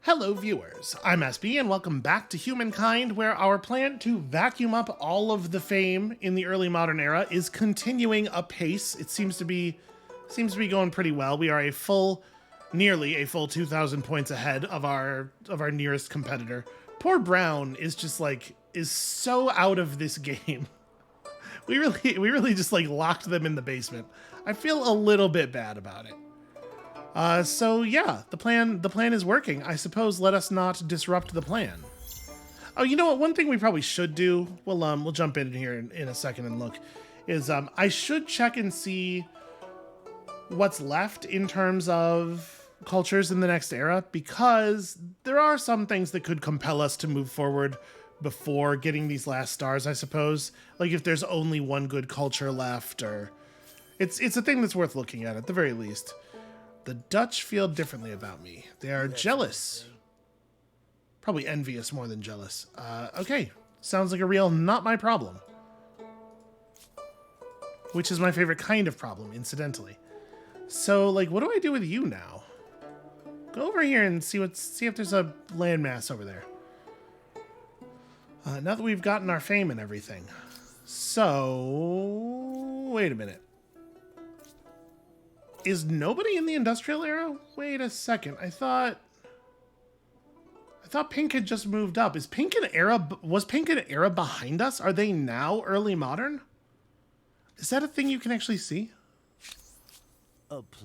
Hello viewers, I'm SB and welcome back to Humankind, where our plan to vacuum up all of the fame in the early modern era is continuing apace. It seems to be going pretty well. We are nearly a full 2,000 points ahead of our nearest competitor. Poor Brown is so out of this game. We really just locked them in the basement. I feel a little bit bad about it. So yeah, the plan is working. I suppose let us not disrupt the plan. Oh, you know what? One thing we probably should do, we'll jump in here in a second and look, is I should check and see what's left in terms of cultures in the next era, because there are some things that could compel us to move forward before getting these last stars, I suppose. Like if there's only one good culture left, or it's a thing that's worth looking at the very least. The Dutch feel differently about me. They are jealous. Probably envious more than jealous. Okay. Sounds like a real not my problem. Which is my favorite kind of problem, incidentally. So, what do I do with you now? Go over here and see if there's a landmass over there. Now that we've gotten our fame and everything. So, wait a minute. Is nobody in the industrial era? Wait a second. I thought Pink had just moved up. Was Pink an era behind us? Are they now early modern? Is that a thing you can actually see?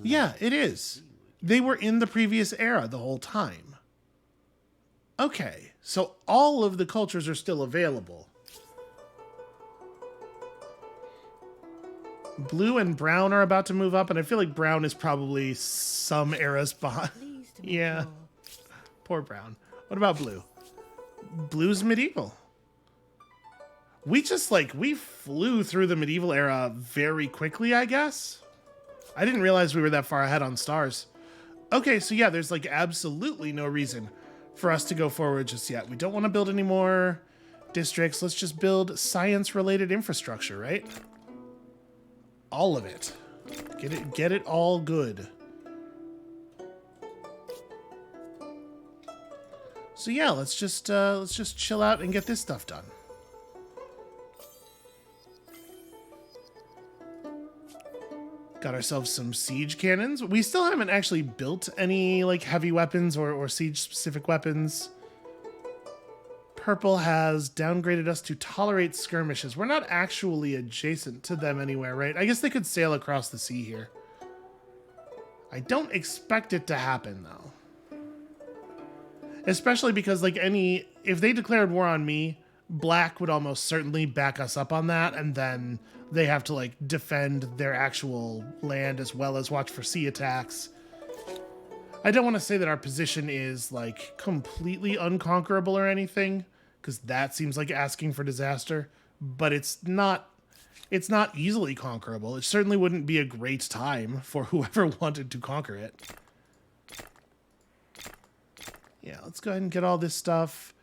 Yeah, it is. They were in the previous era the whole time. Okay, so all of the cultures are still available. Blue and Brown are about to move up, and I feel like Brown is probably some eras behind. Yeah. Poor Brown. What about Blue? Blue's medieval. We flew through the medieval era very quickly, I guess. I didn't realize we were that far ahead on stars. Okay, so yeah, there's absolutely no reason for us to go forward just yet. We don't want to build any more districts. Let's just build science-related infrastructure, right? All of it. Get it all good. So yeah, let's just chill out and get this stuff done. Got ourselves some siege cannons. We still haven't actually built any heavy weapons or siege specific weapons. Purple has downgraded us to tolerate skirmishes. We're not actually adjacent to them anywhere, right? I guess they could sail across the sea here. I don't expect it to happen, though. Especially because, if they declared war on me, Black would almost certainly back us up on that, and then they have to, defend their actual land as well as watch for sea attacks. I don't want to say that our position is, completely unconquerable or anything, because that seems like asking for disaster, but it's not easily conquerable. It certainly wouldn't be a great time for whoever wanted to conquer it. Yeah, let's go ahead and get all this stuff.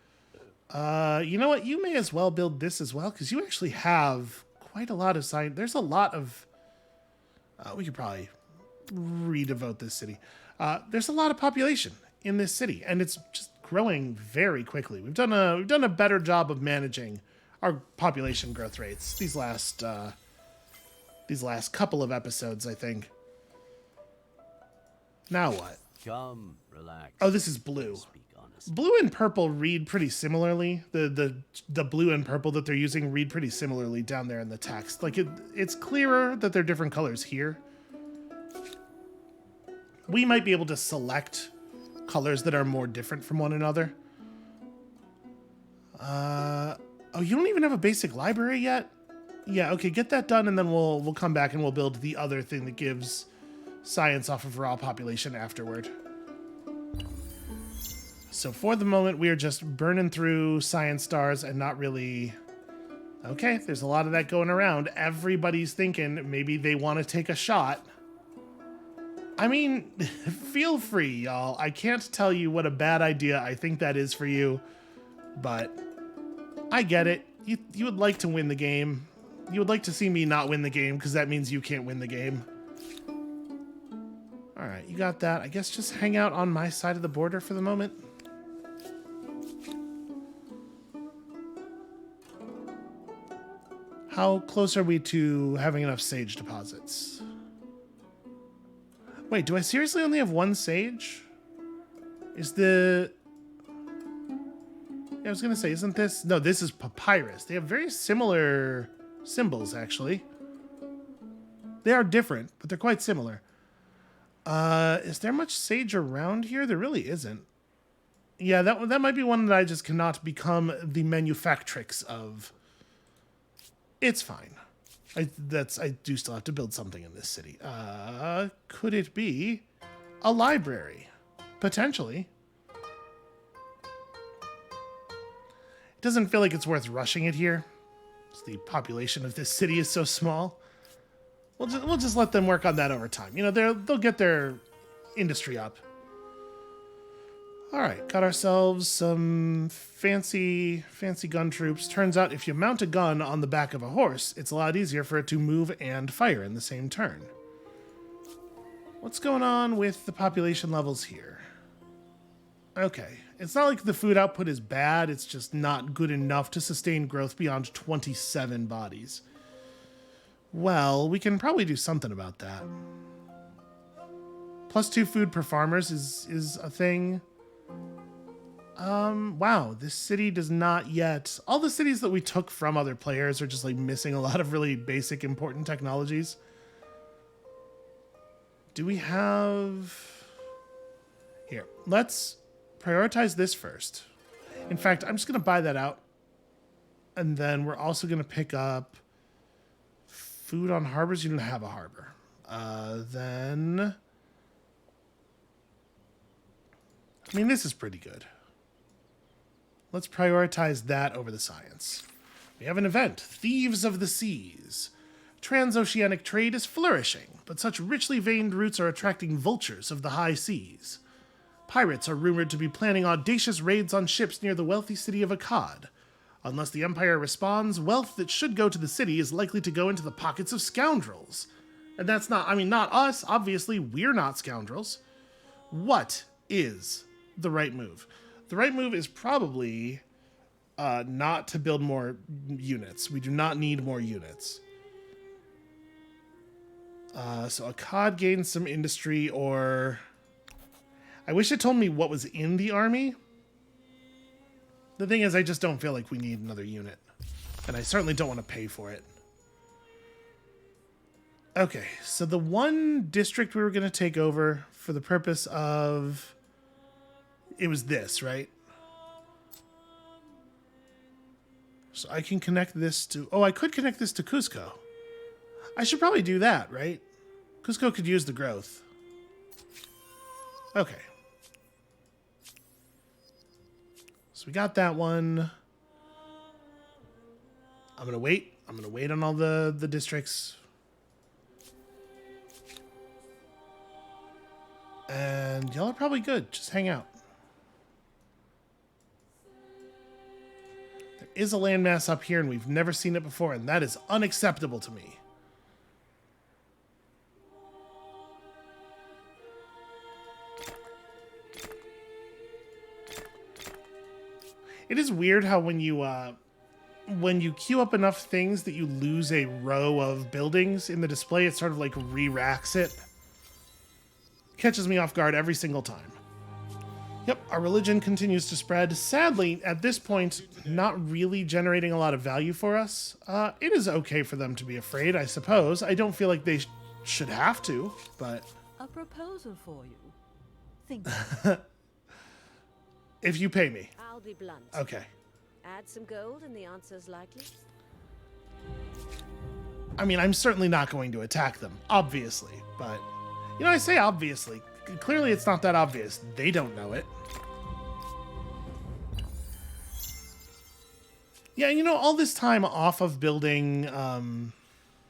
You know what? You may as well build this as well, because you actually have quite a lot of science. There's a lot of... we could probably redevote this city. There's a lot of population in this city, and it's just growing very quickly. We've done a better job of managing our population growth rates these last couple of episodes, I think. Now what? Come, relax. Oh, this is blue. Blue and purple read pretty similarly. The blue and purple that they're using read pretty similarly down there in the text. It's clearer that they're different colors here. We might be able to select colors that are more different from one another. Oh, you don't even have a basic library yet? Yeah, okay, get that done, and then we'll come back and we'll build the other thing that gives science off of raw population afterward. So for the moment, we are just burning through science stars and not really... Okay, there's a lot of that going around. Everybody's thinking maybe they want to take a shot. I mean, feel free, y'all. I can't tell you what a bad idea I think that is for you, but I get it. You would like to win the game. You would like to see me not win the game, because that means you can't win the game. All right, you got that. I guess just hang out on my side of the border for the moment. How close are we to having enough sage deposits? Wait, do I seriously only have one sage? Is the... Yeah, I was going to say, isn't this... No, this is papyrus. They have very similar symbols, actually. They are different, but they're quite similar. Is there much sage around here? There really isn't. Yeah, that might be one that I just cannot become the manufactrix of. It's fine. I do still have to build something in this city. Could it be a library? Potentially. It doesn't feel like it's worth rushing it here. The population of this city is so small. We'll just let them work on that over time. You know, they'll get their industry up. All right, got ourselves some fancy gun troops. Turns out if you mount a gun on the back of a horse, it's a lot easier for it to move and fire in the same turn. What's going on with the population levels here? Okay, it's not like the food output is bad, it's just not good enough to sustain growth beyond 27 bodies. Well, we can probably do something about that. +2 food per farmers is a thing. Wow, this city does not yet... All the cities that we took from other players are just like missing a lot of really basic important technologies. Do we have... Here, let's prioritize this first. In fact, I'm just going to buy that out. And then we're also going to pick up food on harbors. You don't have a harbor. Then... I mean, this is pretty good. Let's prioritize that over the science. We have an event, Thieves of the Seas. Transoceanic trade is flourishing, but such richly veined routes are attracting vultures of the high seas. Pirates are rumored to be planning audacious raids on ships near the wealthy city of Akkad. Unless the Empire responds, wealth that should go to the city is likely to go into the pockets of scoundrels. And that's not, I mean, not us. Obviously, we're not scoundrels. What is the right move? The right move is probably not to build more units. We do not need more units. So Akkad gains some industry, or... I wish it told me what was in the army. The thing is, I just don't feel like we need another unit. And I certainly don't want to pay for it. Okay, so the one district we were going to take over for the purpose of... It was this, right? So I can connect this to... Oh, I could connect this to Cusco. I should probably do that, right? Cusco could use the growth. Okay. So we got that one. I'm going to wait. I'm going to wait on all the districts. And y'all are probably good. Just hang out. There is a landmass up here, and we've never seen it before, and that is unacceptable to me. It is weird how when you queue up enough things that you lose a row of buildings in the display, it sort of like re-racks it. Catches me off guard every single time. Yep, our religion continues to spread. Sadly, at this point, not really generating a lot of value for us. It is okay for them to be afraid, I suppose. I don't feel like they should have to, but... A proposal for you. Think. If you pay me. I'll be blunt. Okay. Add some gold and the answer's likely. I mean, I'm certainly not going to attack them, obviously, but... You know, I say obviously. Clearly it's not that obvious. They don't know it. Yeah, you know, all this time off of building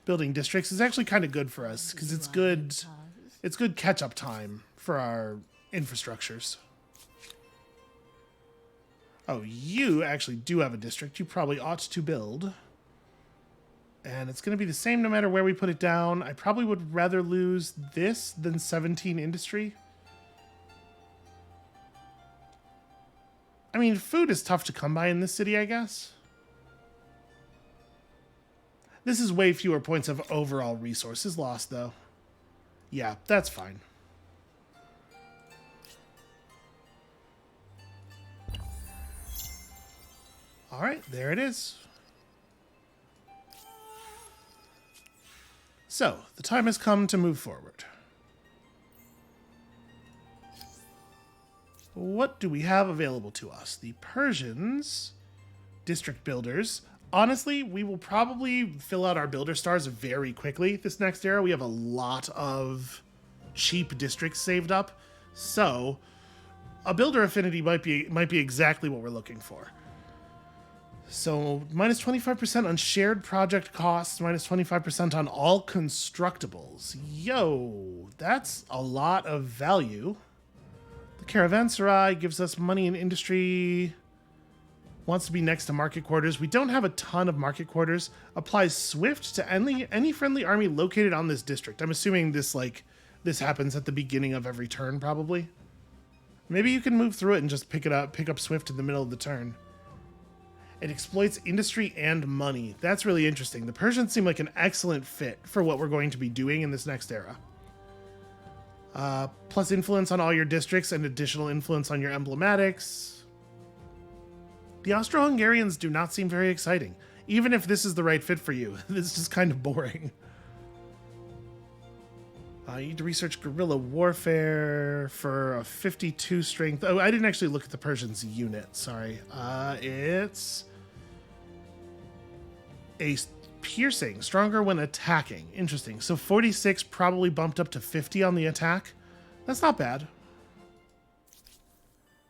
building districts is actually kind of good for us, because it's good catch-up time for our infrastructures. Oh, you actually do have a district you probably ought to build. And it's going to be the same no matter where we put it down. I probably would rather lose this than 17 industry. I mean, food is tough to come by in this city, I guess. This is way fewer points of overall resources lost, though. Yeah, that's fine. All right, there it is. So, the time has come to move forward. What do we have available to us? The Persians, district builders. Honestly, we will probably fill out our builder stars very quickly this next era. We have a lot of cheap districts saved up. So, a builder affinity might be exactly what we're looking for. So, minus 25% on shared project costs, minus 25% on all constructibles. Yo, that's a lot of value. The Caravanserai gives us money in industry. Wants to be next to market quarters. We don't have a ton of market quarters. Applies Swift to any friendly army located on this district. I'm assuming this happens at the beginning of every turn, probably. Maybe you can move through it and just pick up Swift in the middle of the turn. It exploits industry and money. That's really interesting. The Persians seem like an excellent fit for what we're going to be doing in this next era. Plus influence on all your districts and additional influence on your emblematics. The Austro-Hungarians do not seem very exciting. Even if this is the right fit for you, this is just kind of boring. You need to research guerrilla warfare for a 52 strength. Oh, I didn't actually look at the Persians unit. Sorry. It's a piercing, stronger when attacking. Interesting. So 46 probably bumped up to 50 on the attack. That's not bad.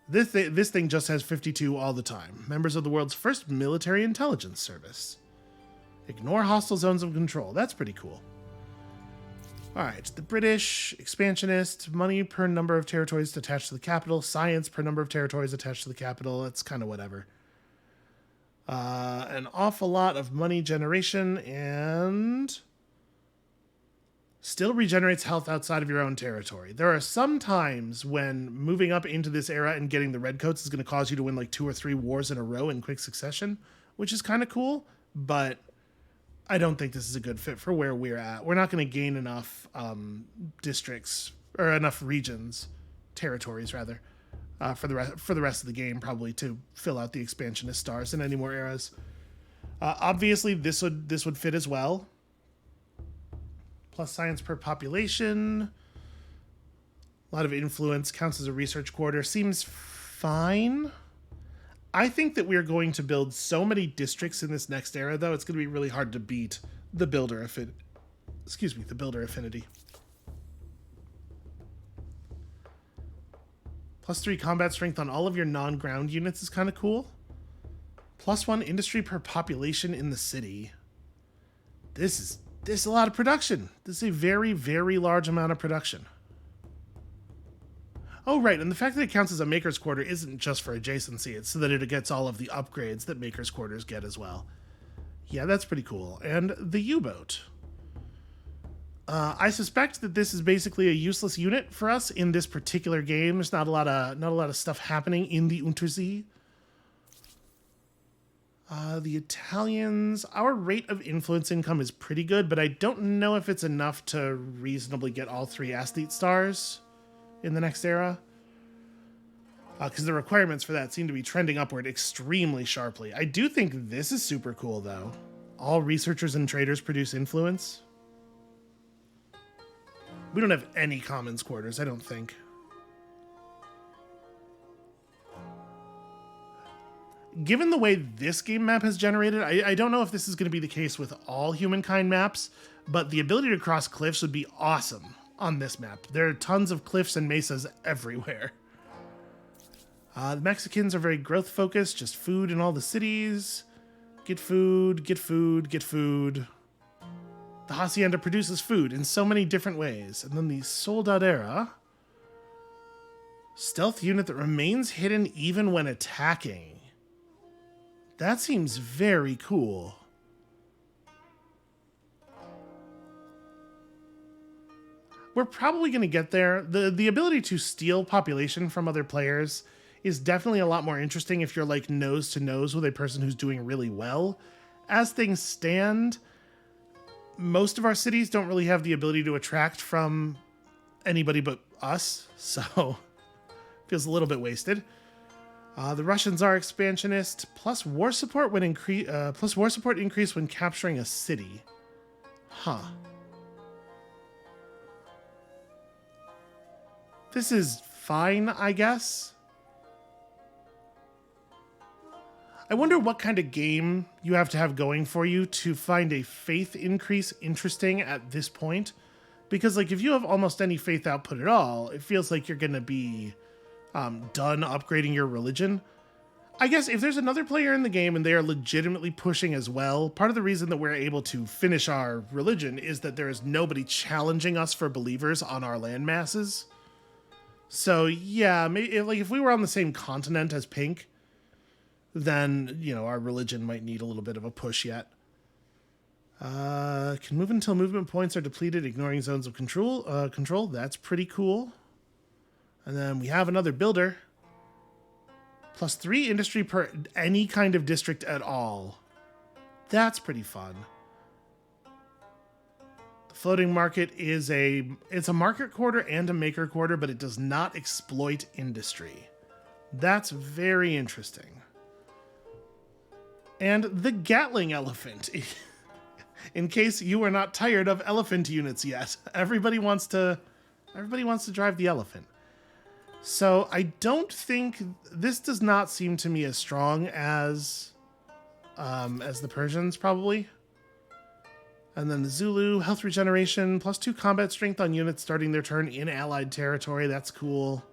This thing just has 52 all the time. Members of the world's first military intelligence service. Ignore hostile zones of control. That's pretty cool. All right, the British, expansionist, money per number of territories attached to the capital, science per number of territories attached to the capital. It's kind of whatever. An awful lot of money generation and still regenerates health outside of your own territory. There are some times when moving up into this era and getting the redcoats is going to cause you to win like 2 or 3 wars in a row in quick succession, which is kind of cool, but I don't think this is a good fit for where we're at. We're not going to gain enough districts or enough regions, territories rather, for the rest of the game probably to fill out the expansionist stars in any more eras. Obviously, this would fit as well. Plus science per population. A lot of influence, counts as a research quarter. Seems fine. I think that we're going to build so many districts in this next era, though, it's going to be really hard to beat the builder affinity. The builder affinity. Plus 3 combat strength on all of your non-ground units is kind of cool. Plus 1 industry per population in the city. This is a lot of production. This is a very, very large amount of production. Oh, right, and the fact that it counts as a Maker's Quarter isn't just for adjacency, it's so that it gets all of the upgrades that Maker's Quarters get as well. Yeah, that's pretty cool. And the U-boat. I suspect that this is basically a useless unit for us in this particular game. There's not a lot of stuff happening in the Untersee. The Italians, our rate of influence income is pretty good, but I don't know if it's enough to reasonably get all 3 aesthete stars in the next era. Because the requirements for that seem to be trending upward extremely sharply. I do think this is super cool, though. All researchers and traders produce influence. We don't have any commons quarters, I don't think. Given the way this game map has generated, I don't know if this is going to be the case with all Humankind maps, but the ability to cross cliffs would be awesome on this map. There are tons of cliffs and mesas everywhere. The Mexicans are very growth focused, just food in all the cities. Get food, get food, get food. The Hacienda produces food in so many different ways. And then the Soldadera. Stealth unit that remains hidden even when attacking. That seems very cool. We're probably going to get there. The ability to steal population from other players is definitely a lot more interesting if you're like nose to nose with a person who's doing really well. As things stand, most of our cities don't really have the ability to attract from anybody but us, so feels a little bit wasted. The Russians are expansionist, plus war support increase when capturing a city. Huh. This is fine, I guess. I wonder what kind of game you have to have going for you to find a faith increase interesting at this point. Because, like, if you have almost any faith output at all, it feels like you're going to be done upgrading your religion. I guess if there's another player in the game and they are legitimately pushing as well, part of the reason that we're able to finish our religion is that there is nobody challenging us for believers on our land masses. So, yeah, maybe, like, if we were on the same continent as Pink, then, you know, our religion might need a little bit of a push yet. Can move until movement points are depleted, ignoring zones of control. That's pretty cool. And then we have another builder. +3 industry per any kind of district at all. That's pretty fun. The floating market is it's a market quarter and a maker quarter, but it does not exploit industry. That's very interesting. And the Gatling elephant. In case you are not tired of elephant units yet, everybody wants to drive the elephant. So I don't think this does not seem to me as strong as the Persians probably. And then the Zulu, health regeneration, +2 combat strength on units starting their turn in allied territory. That's cool.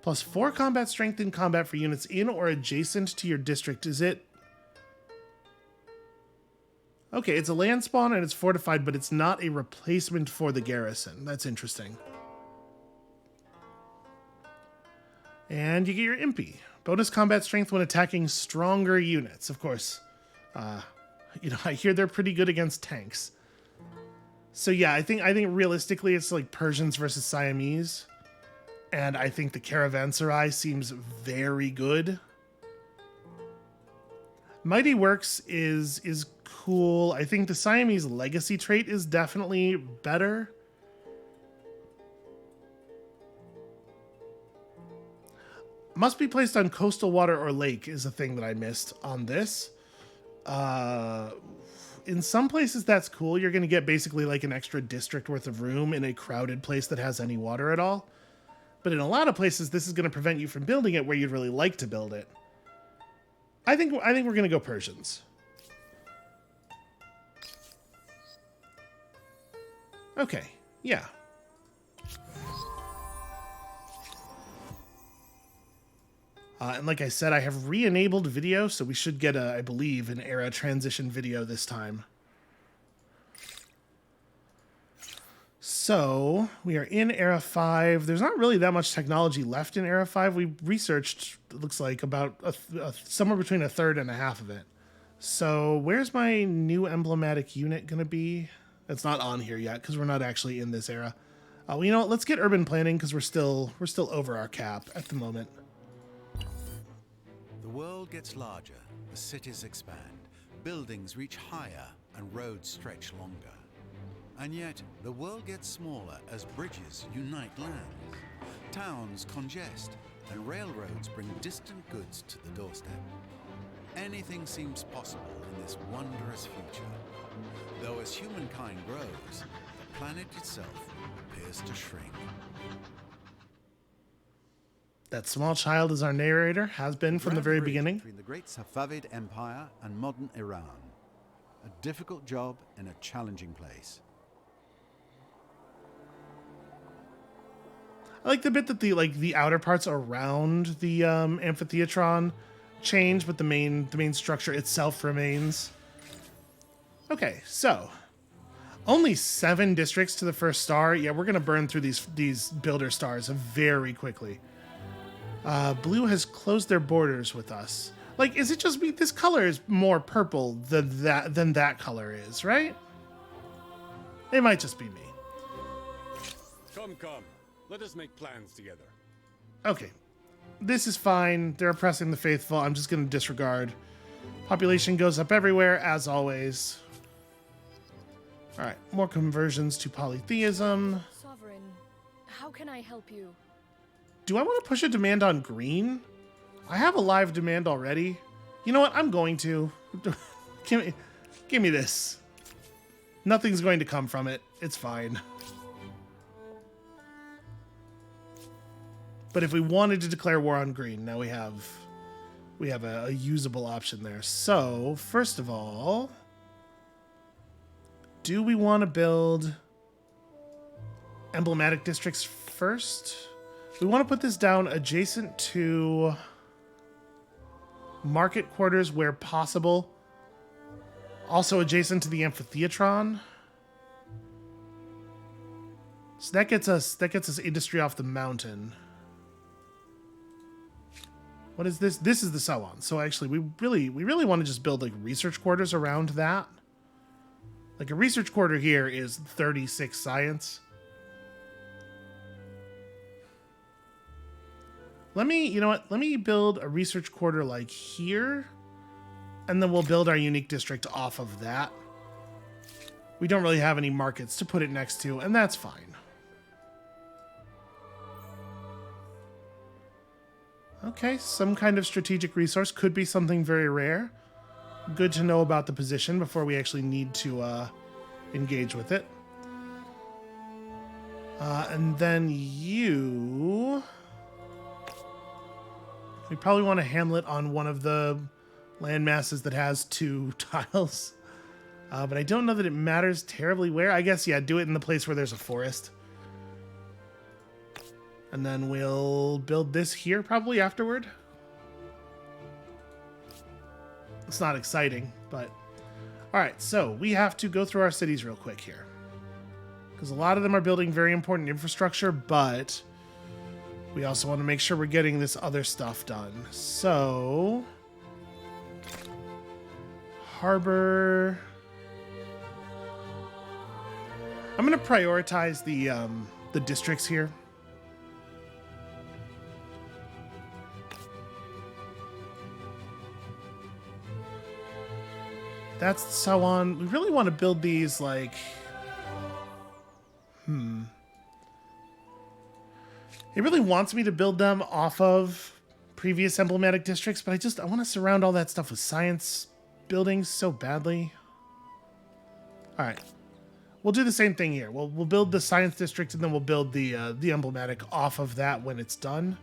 +4 combat strength in combat for units in or adjacent to your district. Is it? Okay, it's a land spawn and it's fortified, but it's not a replacement for the garrison. That's interesting. And you get your Impy. Bonus combat strength when attacking stronger units. Of course, you know, I hear they're pretty good against tanks. So yeah, I think realistically it's like Persians versus Siamese. And I think the Caravanserai seems very good. Mighty Works is cool. I think the Siamese legacy trait is definitely better. Must be placed on coastal water or lake is a thing that I missed on this. In some places that's cool. You're going to get basically like an extra district worth of room in a crowded place that has any water at all. But in a lot of places, this is going to prevent you from building it where you'd really like to build it. I think we're going to go Persians. Okay, yeah. And like I said, I have re-enabled video, so we should get I believe, an era transition video this time. So, we are in Era 5. There's not really that much technology left in Era 5. We researched, it looks like, about somewhere between a third and a half of it. So, where's my new emblematic unit going to be? It's not on here yet, because we're not actually in this era. Well, you know what? Let's get urban planning, because we're still over our cap at the moment. The world gets larger, the cities expand, buildings reach higher, and roads stretch longer. And yet, the world gets smaller as bridges unite lands. Towns congest, and railroads bring distant goods to the doorstep. Anything seems possible in this wondrous future. Though as humankind grows, the planet itself appears to shrink. That small child is our narrator, has been from the very beginning. Between the great Safavid Empire and modern Iran. A difficult job in a challenging place. I like the bit that the outer parts around the amphitheatron change, but the main structure itself remains. Okay, so only 7 districts to the first star. Yeah, we're gonna burn through these builder stars very quickly. Blue has closed their borders with us. Like, is it just me? This color is more purple than that color is, right? It might just be me. Come. Let us make plans together. Okay. This is fine. They're oppressing the faithful. I'm just going to disregard. Population goes up everywhere, as always. All right, more conversions to polytheism. Sovereign, how can I help you? Do I want to push a demand on green? I have a live demand already. You know what? I'm going to. Give me this. Nothing's going to come from it. It's fine. But if we wanted to declare war on green, now we have a usable option there. So, first of all, do we want to build emblematic districts first? We want to put this down adjacent to market quarters where possible. Also adjacent to the amphitheatron. So that gets us industry off the mountain. What is this? This is the Sawan. So actually we really want to just build like research quarters around that. Like a research quarter here is 36 science. You know what? Let me build a research quarter like here, and then we'll build our unique district off of that. We don't really have any markets to put it next to, and that's fine. Okay, some kind of strategic resource. Could be something very rare. Good to know about the position before we actually need to engage with it. And then you... We probably want a hamlet on one of the land masses that has 2 tiles. But I don't know that it matters terribly where. I guess, yeah, do it in the place where there's a forest. And then we'll build this here probably afterward. It's not exciting, but... Alright, so we have to go through our cities real quick here. Because a lot of them are building very important infrastructure, but... we also want to make sure we're getting this other stuff done. So... Harbor... I'm going to prioritize the districts here. That's so on. We really want to build these like... It really wants me to build them off of previous emblematic districts, but I want to surround all that stuff with science buildings so badly. All right. We'll do the same thing here. We'll build the science district, and then we'll build the emblematic off of that when it's done.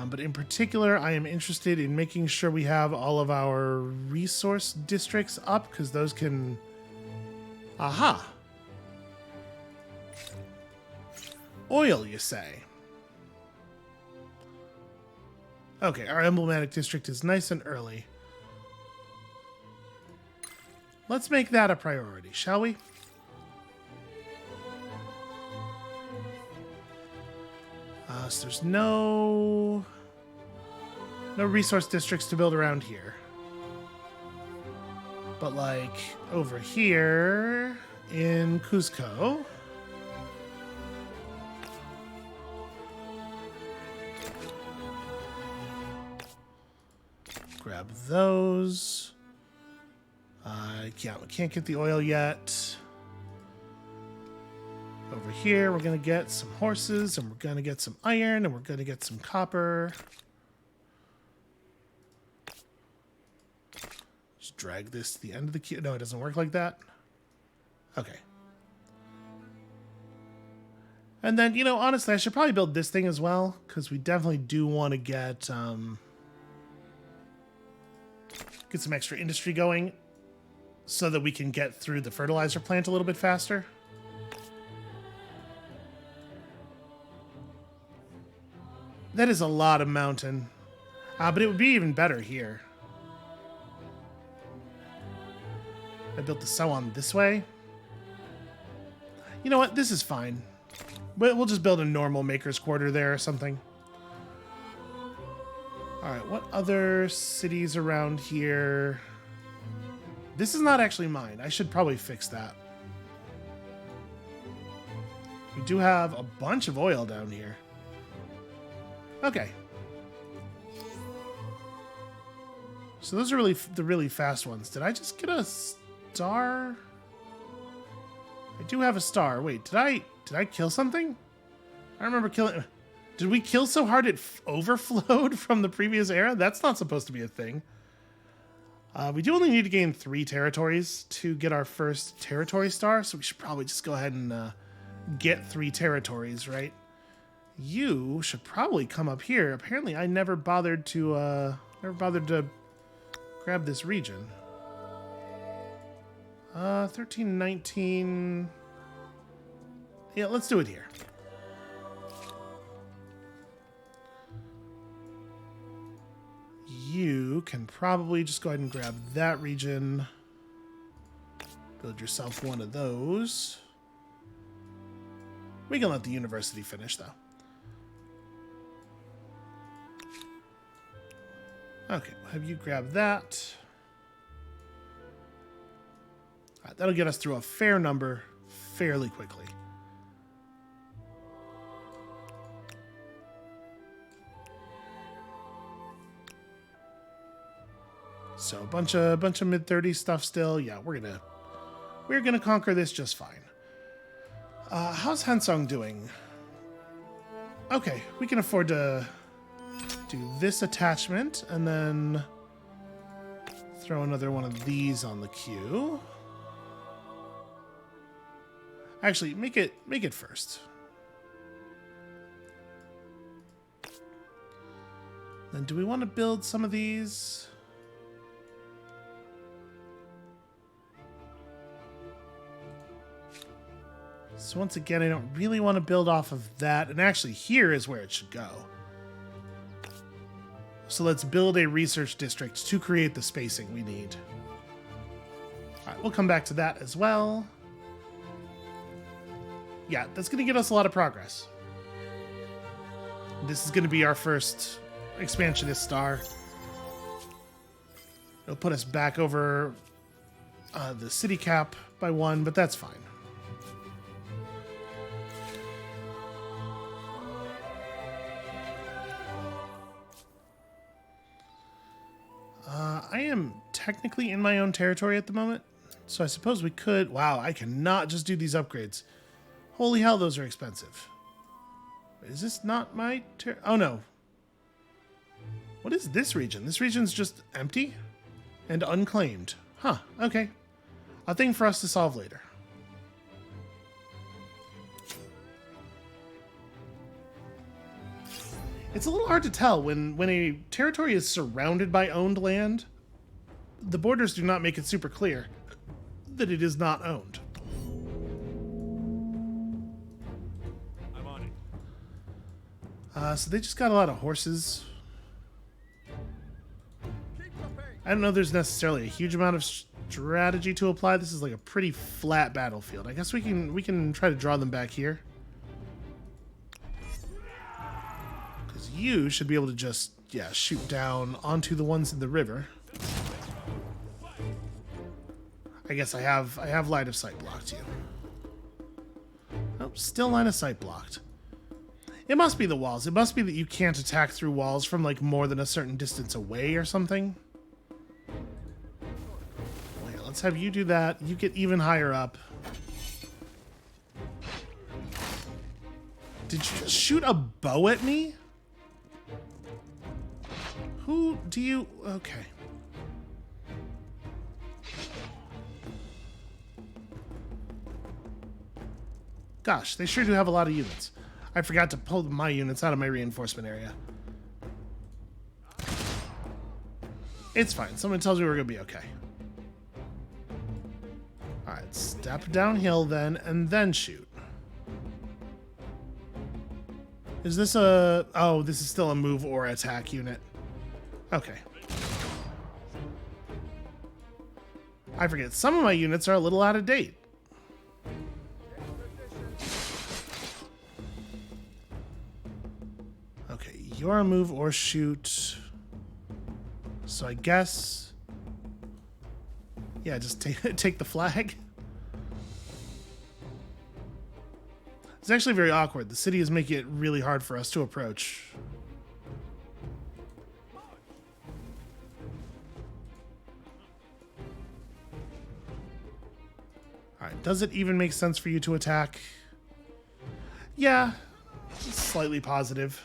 But in particular, I am interested in making sure we have all of our resource districts up, because those can... Aha! Oil, you say? Okay, our emblematic district is nice and early. Let's make that a priority, shall we? So there's no resource districts to build around here. But like over here in Cusco, grab those. Yeah, we can't get the oil yet. Over here, we're going to get some horses, and we're going to get some iron, and we're going to get some copper. Just drag this to the end of the queue. No, it doesn't work like that. Okay. And then, you know, honestly, I should probably build this thing as well, because we definitely do want to get some extra industry going so that we can get through the fertilizer plant a little bit faster. That is a lot of mountain. But it would be even better here. I built the Sawan this way. You know what? This is fine. We'll just build a normal maker's quarter there or something. Alright, what other cities around here? This is not actually mine. I should probably fix that. We do have a bunch of oil down here. Okay. So those are really the really fast ones. Did I just get a star? I do have a star. Wait, did I kill something? I remember killing... Did we kill so hard it overflowed from the previous era? That's not supposed to be a thing. We do only need to gain 3 territories to get our first territory star, so we should probably just go ahead and get 3 territories, right? You should probably come up here. Apparently, I never bothered to grab this region. 13, 19... Yeah, let's do it here. You can probably just go ahead and grab that region. Build yourself one of those. We can let the university finish, though. Okay, we'll have you grab that. All right, that'll get us through a fair number fairly quickly. So a bunch of mid-30s stuff still. Yeah, we're gonna conquer this just fine. How's Hansong doing? Okay, we can afford to do this attachment and then throw another one of these on the queue. Actually, make it first. Then do we want to build some of these? So once again, I don't really want to build off of that. And actually, here is where it should go. So let's build a research district to create the spacing we need. All right, we'll come back to that as well. Yeah, that's going to get us a lot of progress. This is going to be our first expansionist star. It'll put us back over the city cap by 1, but that's fine. I am technically in my own territory at the moment, so I suppose we could... Wow, I cannot just do these upgrades. Holy hell, those are expensive. Is this not my... Oh, no. What is this region? This region's just empty and unclaimed. Huh, okay. A thing for us to solve later. It's a little hard to tell when a territory is surrounded by owned land. The borders do not make it super clear that it is not owned. I'm on it. So they just got a lot of horses. I don't know if there's necessarily a huge amount of strategy to apply. This is like a pretty flat battlefield. I guess we can try to draw them back here. Because you should be able to just, yeah, shoot down onto the ones in the river. I guess I have line of sight blocked you. Oh, still line of sight blocked. It must be the walls. It must be that you can't attack through walls from like more than a certain distance away or something. Okay, let's have you do that. You get even higher up. Did you just shoot a bow at me? Who do you... Okay. Gosh, they sure do have a lot of units. I forgot to pull my units out of my reinforcement area. It's fine. Someone tells me we're going to be okay. Alright, step downhill then, and then shoot. Is this a... Oh, this is still a move or attack unit. Okay. I forget. Some of my units are a little out of date. Okay, you're a move or shoot. So I guess... Yeah, just take the flag. It's actually very awkward. The city is making it really hard for us to approach. All right, does it even make sense for you to attack? Yeah, slightly positive.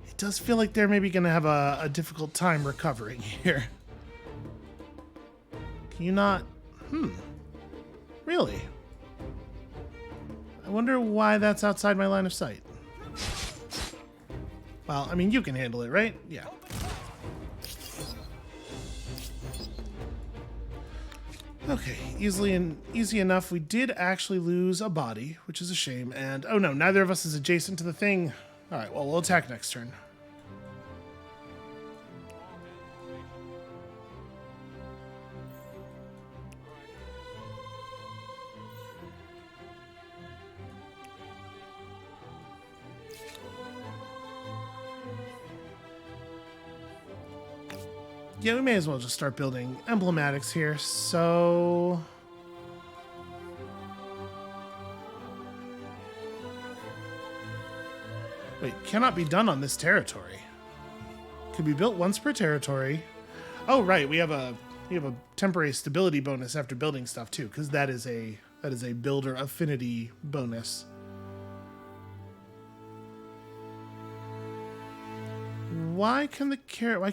It does feel like they're maybe going to have a difficult time recovering here. Can you not? Really? I wonder why that's outside my line of sight. Well, I mean, you can handle it, right? Yeah. Okay, easy enough. We did actually lose a body, which is a shame. And oh no, neither of us is adjacent to the thing. All right, well, we'll attack next turn. Yeah, we may as well just start building emblematics here. So... Wait, cannot be done on this territory. Could be built once per territory. Oh, right, we have a temporary stability bonus after building stuff too, because that is a builder affinity bonus. Why can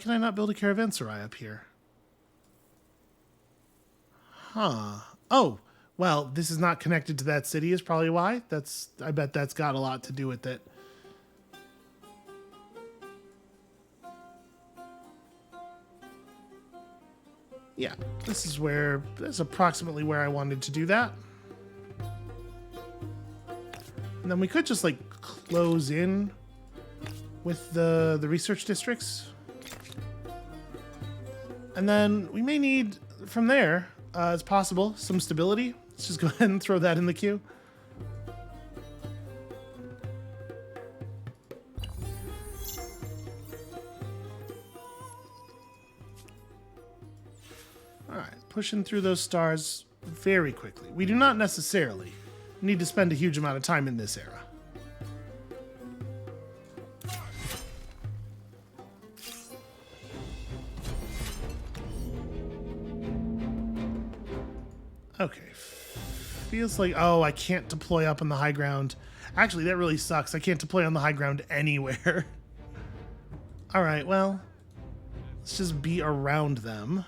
I not build a caravanserai up here? Huh. Oh, well, this is not connected to that city is probably why. I bet that's got a lot to do with it. Yeah, this is approximately where I wanted to do that. And then we could just like close in with the research districts. And then we may need, from there, as possible, some stability. Let's just go ahead and throw that in the queue. All right, pushing through those stars very quickly. We do not necessarily need to spend a huge amount of time in this era. Okay. Feels like... Oh, I can't deploy up on the high ground. Actually, that really sucks. I can't deploy on the high ground anywhere. Alright, well... Let's just be around them.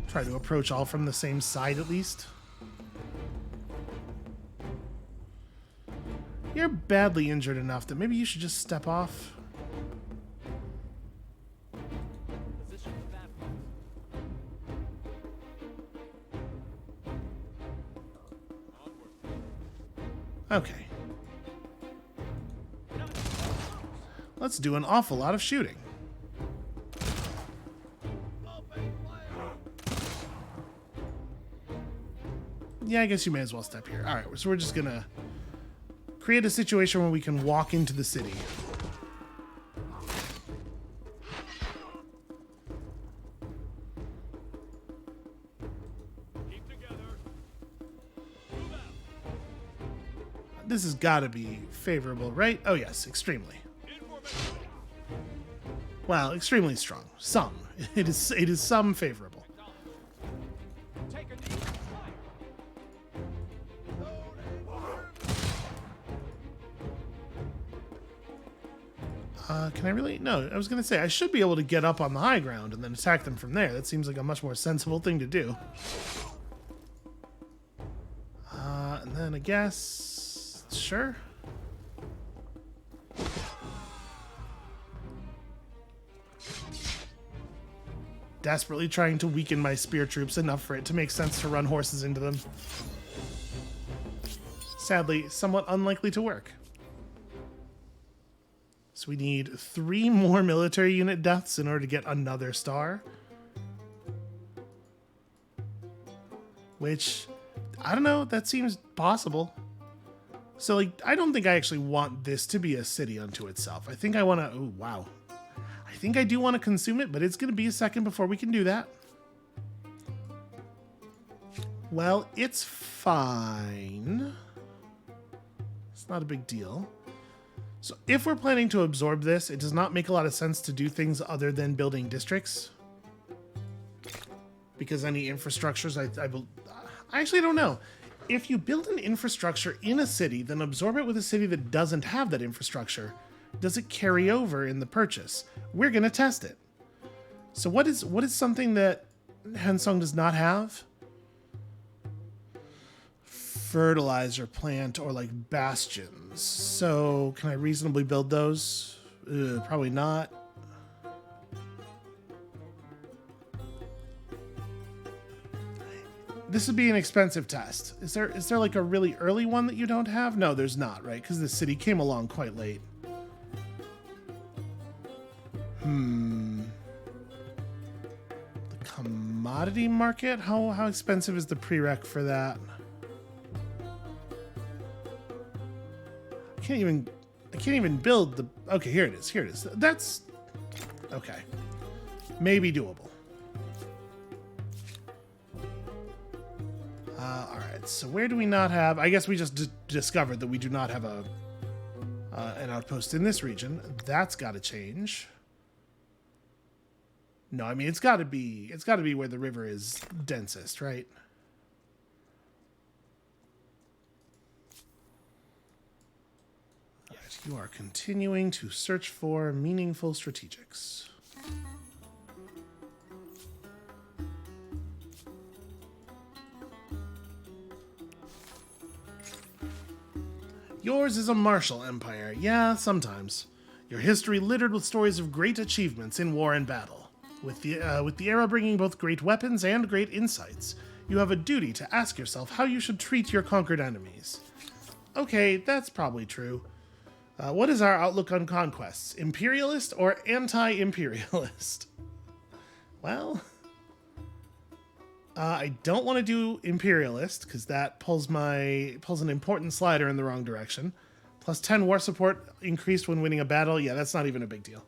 Try to approach all from the same side, at least. You're badly injured enough that maybe you should just step off. Okay. Let's do an awful lot of shooting. Yeah, I guess you may as well step here. Alright, so we're just gonna create a situation where we can walk into the city. This has got to be favorable, right? Oh yes, extremely. Well, extremely strong. Some. It is some favorable. Can I really? No, I was going to say, I should be able to get up on the high ground and then attack them from there. That seems like a much more sensible thing to do. And then I guess... Sure. Desperately trying to weaken my spear troops enough for it to make sense to run horses into them. Sadly, somewhat unlikely to work. So we need 3 more military unit deaths in order to get another star. Which, I don't know, that seems possible. So, like, I don't think I actually want this to be a city unto itself. I think I want to... Oh, wow. I think I do want to consume it, but it's going to be a second before we can do that. Well, it's fine. It's not a big deal. So if we're planning to absorb this, it does not make a lot of sense to do things other than building districts. Because any infrastructures, I actually don't know. If you build an infrastructure in a city, then absorb it with a city that doesn't have that infrastructure, does it carry over in the purchase? We're going to test it. So what is something that Hensong does not have? Fertilizer plant or like bastions. So can I reasonably build those? Probably not. This would be an expensive test. Is there like a really early one that you don't have? No, there's not, right? Because the city came along quite late. The commodity market? How expensive is the prereq for that? I can't even build the... Okay, here it is. That's... Okay. Maybe doable. Alright, so where do we not have... I guess we just discovered that we do not have an outpost in this region. That's got to change. No, I mean, it's got to be where the river is densest, right? Alright, you are continuing to search for meaningful strategics. Yours is a martial empire. Yeah, sometimes. Your history littered with stories of great achievements in war and battle. With the era bringing both great weapons and great insights, you have a duty to ask yourself how you should treat your conquered enemies. Okay, that's probably true. What is our outlook on conquests? Imperialist or anti-imperialist? Well... I don't want to do imperialist because that pulls an important slider in the wrong direction. Plus 10 war support increased when winning a battle. Yeah, that's not even a big deal.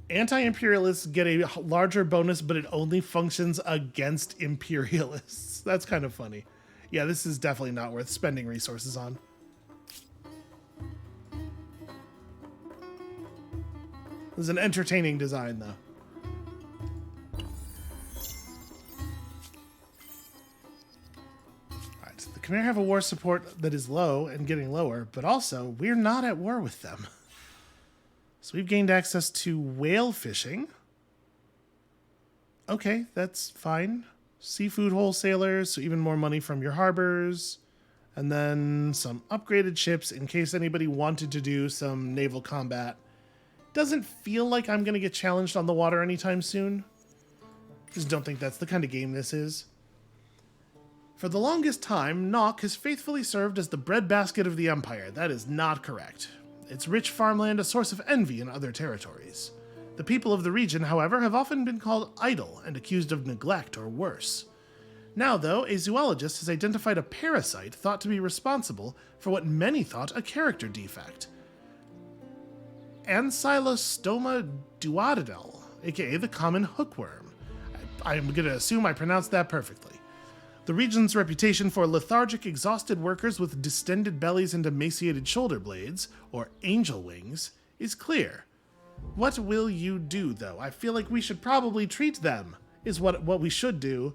Anti-imperialists get a larger bonus, but it only functions against imperialists. That's kind of funny. Yeah, this is definitely not worth spending resources on. This is an entertaining design, though. The Khmer have a war support that is low and getting lower, but also we're not at war with them. So we've gained access to whale fishing. Okay, that's fine. Seafood wholesalers, so even more money from your harbors. And then some upgraded ships in case anybody wanted to do some naval combat. Doesn't feel like I'm going to get challenged on the water anytime soon. Just don't think that's the kind of game this is. For the longest time, Nok has faithfully served as the breadbasket of the Empire. That is not correct. Its rich farmland a source of envy in other territories. The people of the region, however, have often been called idle and accused of neglect or worse. Now, though, a zoologist has identified a parasite thought to be responsible for what many thought a character defect. Ancylostoma duodenal, aka the common hookworm. I'm going to assume I pronounced that perfectly. The region's reputation for lethargic, exhausted workers with distended bellies and emaciated shoulder blades, or angel wings, is clear. What will you do, though? I feel like we should probably treat them, is what we should do.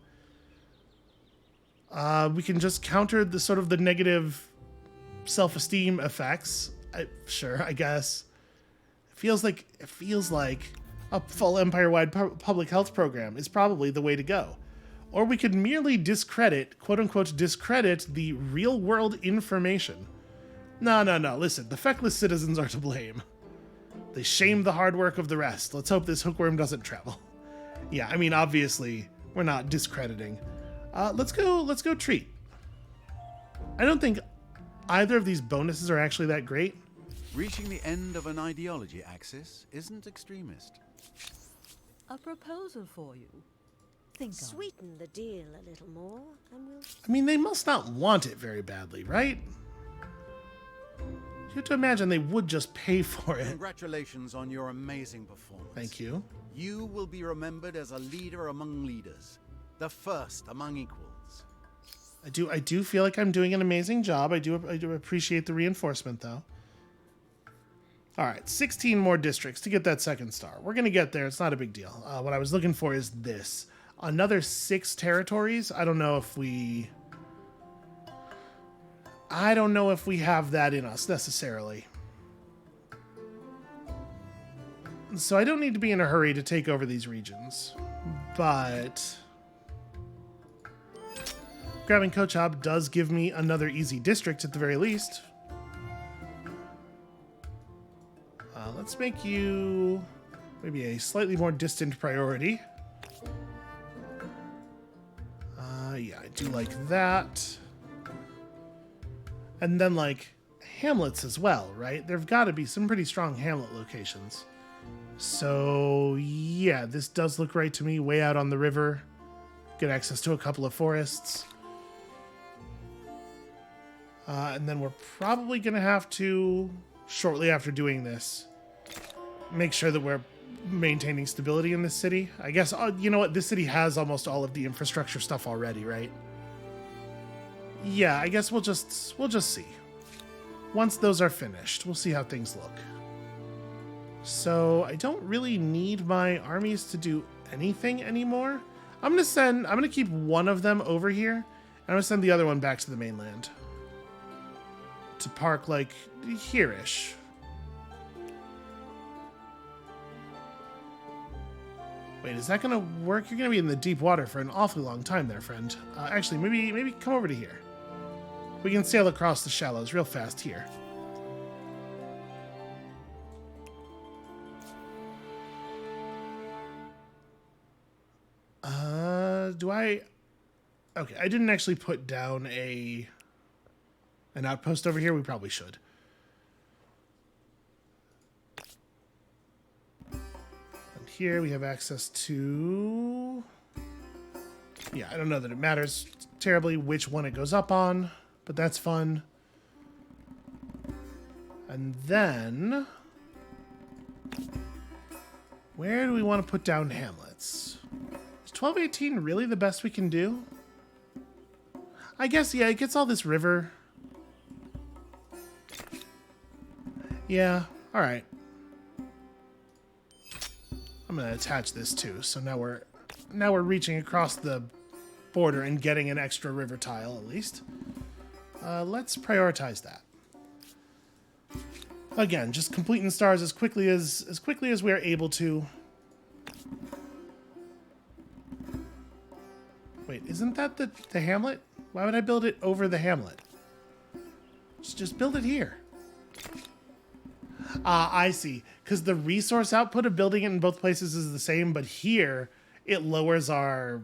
We can just counter the sort of the negative self-esteem effects. Sure, I guess. It feels like a full empire-wide public health program is probably the way to go. Or we could merely discredit, quote-unquote, discredit the real-world information. No, listen, the feckless citizens are to blame. They shame the hard work of the rest. Let's hope this hookworm doesn't travel. Yeah, I mean, obviously, we're not discrediting. Let's go treat. I don't think either of these bonuses are actually that great. Reaching the end of an ideology axis isn't extremist. A proposal for you. Think on. Sweeten the deal a little more, and we'll... I mean, they must not want it very badly, right? You have to imagine they would just pay for it. Congratulations on your amazing performance. Thank you. You will be remembered as a leader among leaders. the first among equals. I do feel like I'm doing an amazing job. I do appreciate the reinforcement, though. All right, 16 more districts to get that second star. We're going to get there. It's not a big deal. What I was looking for is this. Another 6 territories. I don't know if we have that in us necessarily. So I don't need to be in a hurry to take over these regions. But grabbing Kochab does give me another easy district at the very least. Let's make you maybe a slightly more distant priority. Yeah, I do like that. And then, like, hamlets as well, right? There've got to be some pretty strong hamlet locations. So, yeah, this does look right to me. Way out on the river. Get access to a couple of forests. And then we're probably going to have to, shortly after doing this, make sure that we're maintaining stability in this city. I guess, you know what? This city has almost all of the infrastructure stuff already, right? Yeah, I guess we'll just see. Once those are finished, we'll see how things look. So I don't really need my armies to do anything anymore. I'm gonna keep one of them over here, and I'm gonna send the other one back to the mainland. To park like here-ish. Wait, is that gonna work? You're gonna be in the deep water for an awfully long time there, friend. Actually, maybe come over to here. We can sail across the shallows real fast here. Okay, I didn't actually put down an outpost over here. We probably should. And here we have access to... Yeah, I don't know that it matters terribly which one it goes up on, but that's fun. And then... where do we want to put down hamlets? Is 1218 really the best we can do? I guess, yeah, it gets all this river. Yeah, alright. I'm gonna attach this too, so now we're reaching across the border and getting an extra river tile at least. Let's prioritize that. Again, just completing stars as quickly as we're able to. Wait, isn't that the hamlet? Why would I build it over the hamlet? Just build it here. I see. Because the resource output of building it in both places is the same, but here it lowers our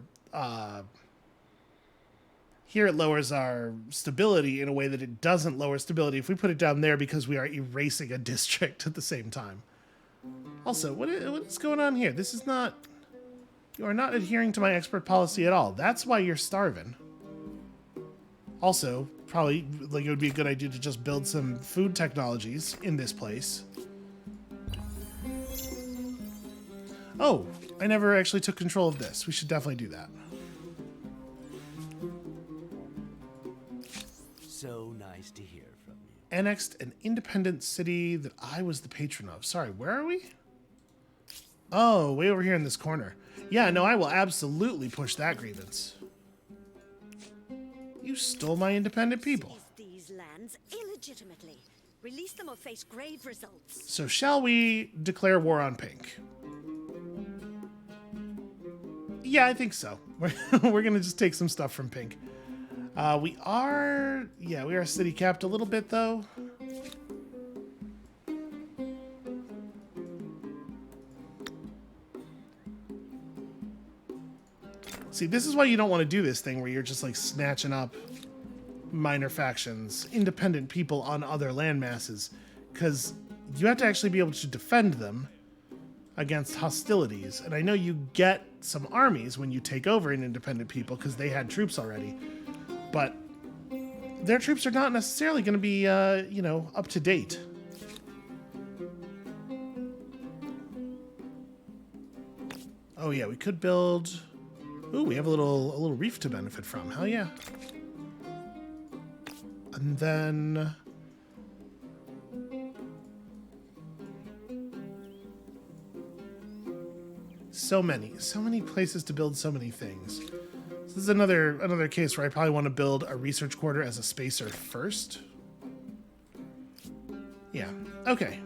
stability in a way that it doesn't lower stability if we put it down there because we are erasing a district at the same time. Also, what is going on here? This is not... You are not adhering to my export policy at all. That's why you're starving. Also, probably like it would be a good idea to just build some food technologies in this place. Oh, I never actually took control of this. We should definitely do that. So nice to hear from you. Annexed an independent city that I was the patron of. Sorry, where are we? Oh, way over here in this corner. Yeah, no, I will absolutely push that grievance. You stole my independent people. These lands illegitimately. Release them or face grave results. So shall we declare war on Pink? Yeah, I think so. We're gonna just take some stuff from Pink. We are city capped a little bit though. See, this is why you don't want to do this thing where you're just like snatching up minor factions, independent people on other land masses, because you have to actually be able to defend them against hostilities. And I know you get some armies when you take over an independent people because they had troops already, but their troops are not necessarily going to be, up to date. Oh yeah, we could build Ooh, we have a little reef to benefit from. Hell yeah. And then so many places to build so many things. So this is another case where I probably want to build a research quarter as a spacer first. Yeah. Okay.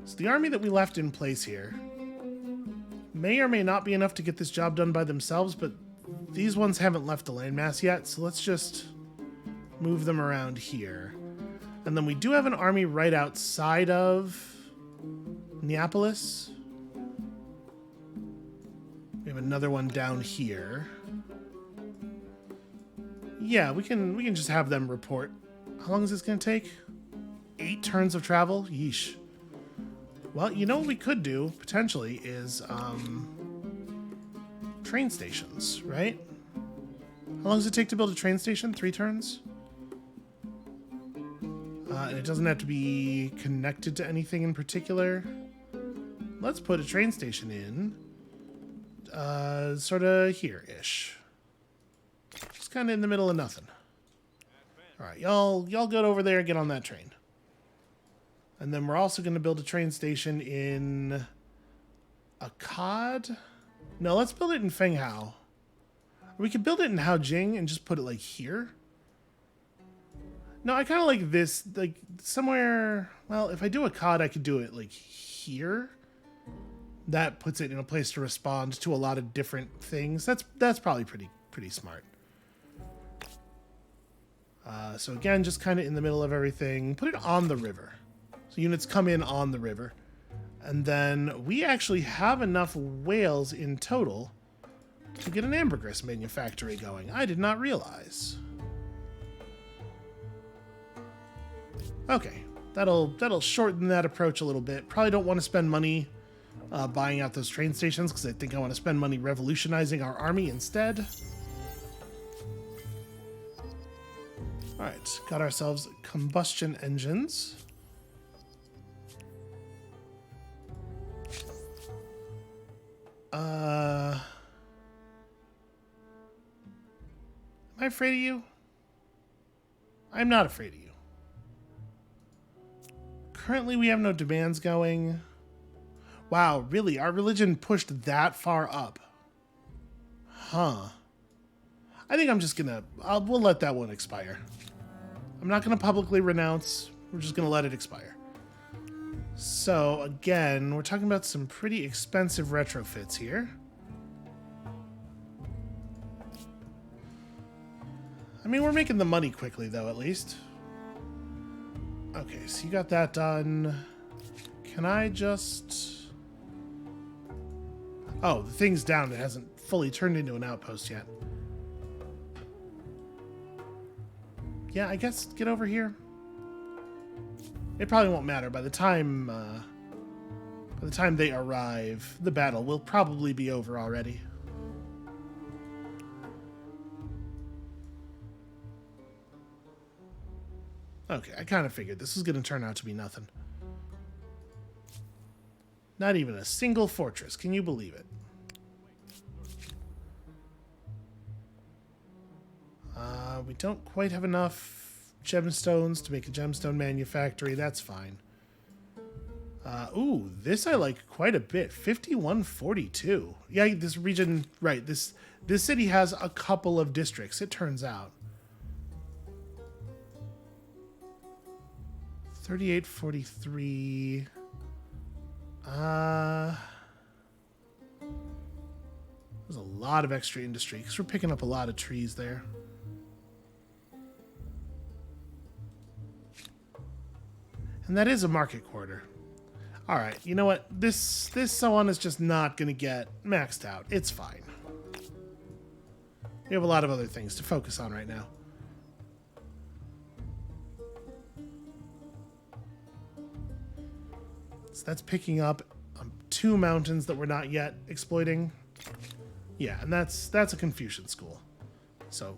So the army that we left in place here may or may not be enough to get this job done by themselves, but these ones haven't left the landmass yet, so let's just move them around here. And then we do have an army right outside of Neapolis. We have another one down here. Yeah, we can just have them report. How long is this going to take? 8 turns of travel? Yeesh. Well, you know what we could do, potentially, is train stations, right? How long does it take to build a train station? 3 turns? And it doesn't have to be connected to anything in particular. Let's put a train station in, sort of here-ish. Just kind of in the middle of nothing. All right, y'all go over there and get on that train. And then we're also going to build a train station in Akkad. No, let's build it in Fenghao. We could build it in Haojing and just put it like here. No, I kind of like this, like somewhere. Well, if I do Akkad, I could do it like here. That puts it in a place to respond to a lot of different things. That's probably pretty smart. So again, just kind of in the middle of everything. Put it on the river. So units come in on the river. And then we actually have enough whales in total to get an ambergris manufactory going. I did not realize. Okay, that'll shorten that approach a little bit. Probably don't want to spend money buying out those train stations because I think I want to spend money revolutionizing our army instead. All right, got ourselves combustion engines. Am I afraid of you? I'm not afraid of you. Currently, we have no demands going. Wow, really? Our religion pushed that far up? Huh. I think I'm just gonna... we'll let that one expire. I'm not gonna publicly renounce. We're just gonna let it expire. So, again, we're talking about some pretty expensive retrofits here. I mean, we're making the money quickly, though, at least. Okay, so you got that done. Can I just... Oh, the thing's down. It hasn't fully turned into an outpost yet. Yeah, I guess get over here. It probably won't matter. By the time they arrive, the battle will probably be over already. Okay, I kind of figured this was going to turn out to be nothing. Not even a single fortress. Can you believe it? We don't quite have enough gemstones to make a gemstone manufactory. That's fine. Ooh, this I like quite a bit. 5142. Yeah, this region, right. This city has a couple of districts, it turns out. 3843. There's a lot of extra industry because we're picking up a lot of trees there. And that is a market quarter. All right, you know what? This one is just not going to get maxed out. It's fine. We have a lot of other things to focus on right now. So that's picking up 2 mountains that we're not yet exploiting. Yeah, and that's a Confucian school. So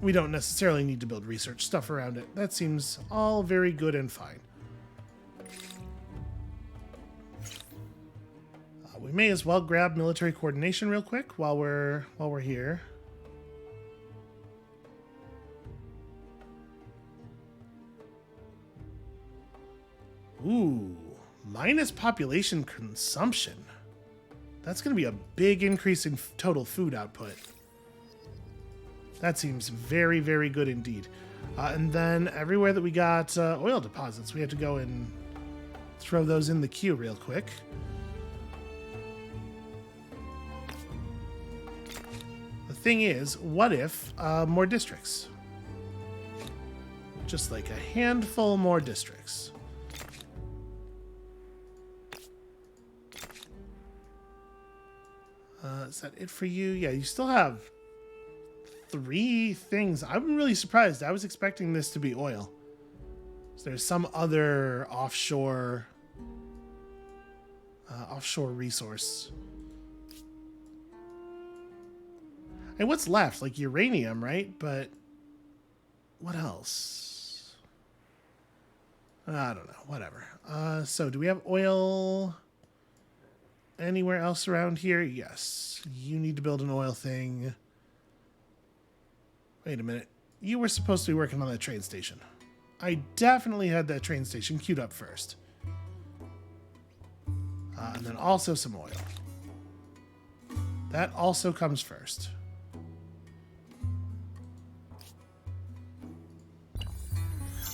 we don't necessarily need to build research stuff around it. That seems all very good and fine. We may as well grab military coordination real quick while we're here. Ooh, minus population consumption. That's going to be a big increase in total food output. That seems very, very good indeed. And then everywhere that we got oil deposits, we have to go and throw those in the queue real quick. The thing is, what if more districts? Just like a handful more districts. Is that it for you? Yeah, you still have 3 things. I'm really surprised. I was expecting this to be oil. So there's some other offshore resource. And what's left? Like uranium, right? But what else? I don't know. Whatever. So do we have oil anywhere else around here? Yes. You need to build an oil thing. Wait a minute. You were supposed to be working on that train station. I definitely had that train station queued up first. And then also some oil. That also comes first.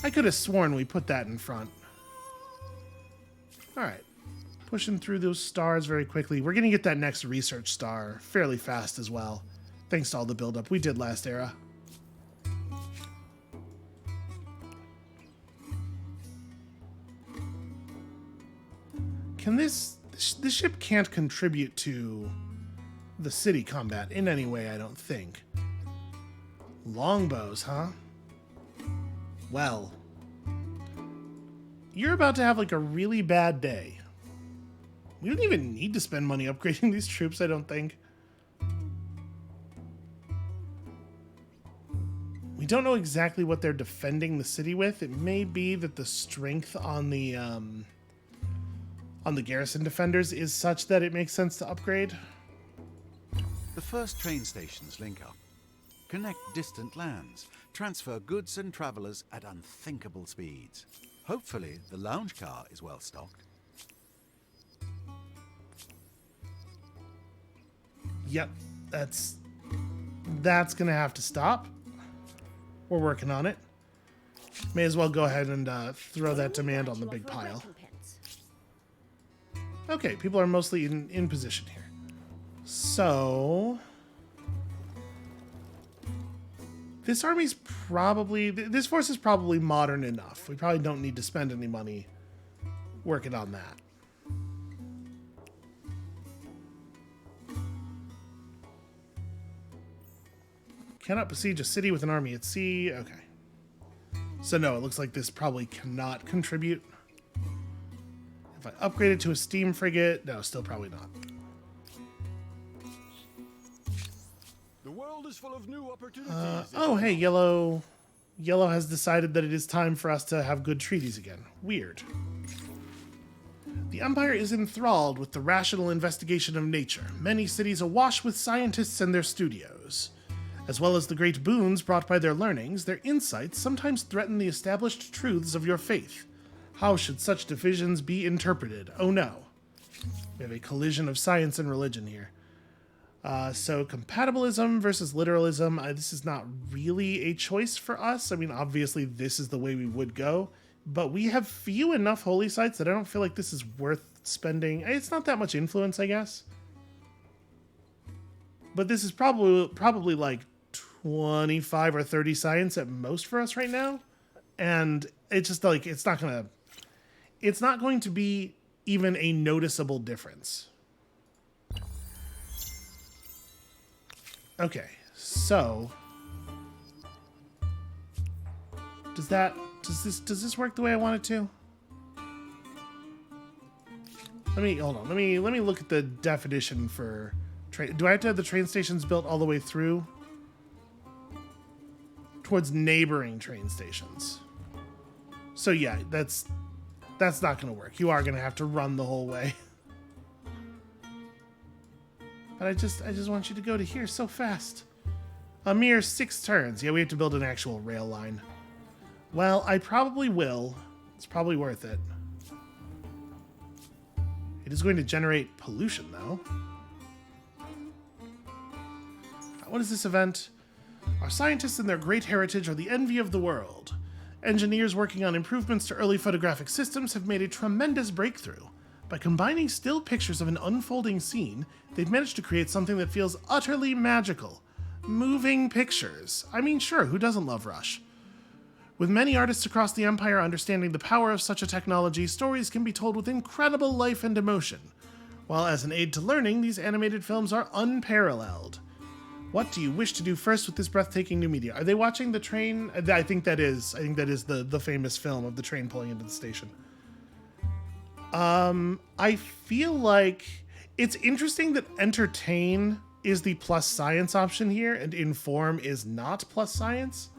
I could have sworn we put that in front. Alright. Pushing through those stars very quickly. We're going to get that next research star fairly fast as well. Thanks to all the buildup we did last era. Can this ship can't contribute to the city combat in any way, I don't think. Longbows, huh? Well, you're about to have like a really bad day. We don't even need to spend money upgrading these troops, I don't think. We don't know exactly what they're defending the city with. It may be that the strength on the garrison defenders is such that it makes sense to upgrade. The first train stations link up. Connect distant lands. Transfer goods and travelers at unthinkable speeds. Hopefully, the lounge car is well stocked. Yep, that's gonna have to stop. We're working on it. May as well go ahead and throw that demand on the big pile. Okay, people are mostly in position here. So this army's probably, this force is probably modern enough. We probably don't need to spend any money working on that. Cannot besiege a city with an army at sea. Okay. So no, it looks like this probably cannot contribute. If I upgrade it to a steam frigate, no, still probably not. The world is full of new opportunities. Oh, hey, Yellow. Yellow has decided that it is time for us to have good treaties again. Weird. The Empire is enthralled with the rational investigation of nature. Many cities awash with scientists and their studios. As well as the great boons brought by their learnings, their insights sometimes threaten the established truths of your faith. How should such divisions be interpreted? Oh no. We have a collision of science and religion here. So compatibilism versus literalism, this is not really a choice for us. I mean, obviously this is the way we would go, but we have few enough holy sites that I don't feel like this is worth spending. It's not that much influence, I guess. But this is probably like 25 or 30 science at most for us right now. And it's just like, it's not going to be even a noticeable difference. Okay, so does this work the way I want it to? Hold on. Let me look at the definition for train. Do I have to have the train stations built all the way through? Towards neighboring train stations. So yeah, that's not going to work. You are going to have to run the whole way. But I just want you to go to here so fast. A mere 6 turns. Yeah, we have to build an actual rail line. Well, I probably will. It's probably worth it. It is going to generate pollution, though. What is this event? Our scientists and their great heritage are the envy of the world. Engineers working on improvements to early photographic systems have made a tremendous breakthrough. By combining still pictures of an unfolding scene, they've managed to create something that feels utterly magical. Moving pictures. I mean, sure, who doesn't love Rush? With many artists across the Empire understanding the power of such a technology, stories can be told with incredible life and emotion. While as an aid to learning, these animated films are unparalleled. What do you wish to do first with this breathtaking new media? Are they watching the train? I think that is the famous film of the train pulling into the station. I feel like it's interesting that entertain is the plus science option here and inform is not plus science.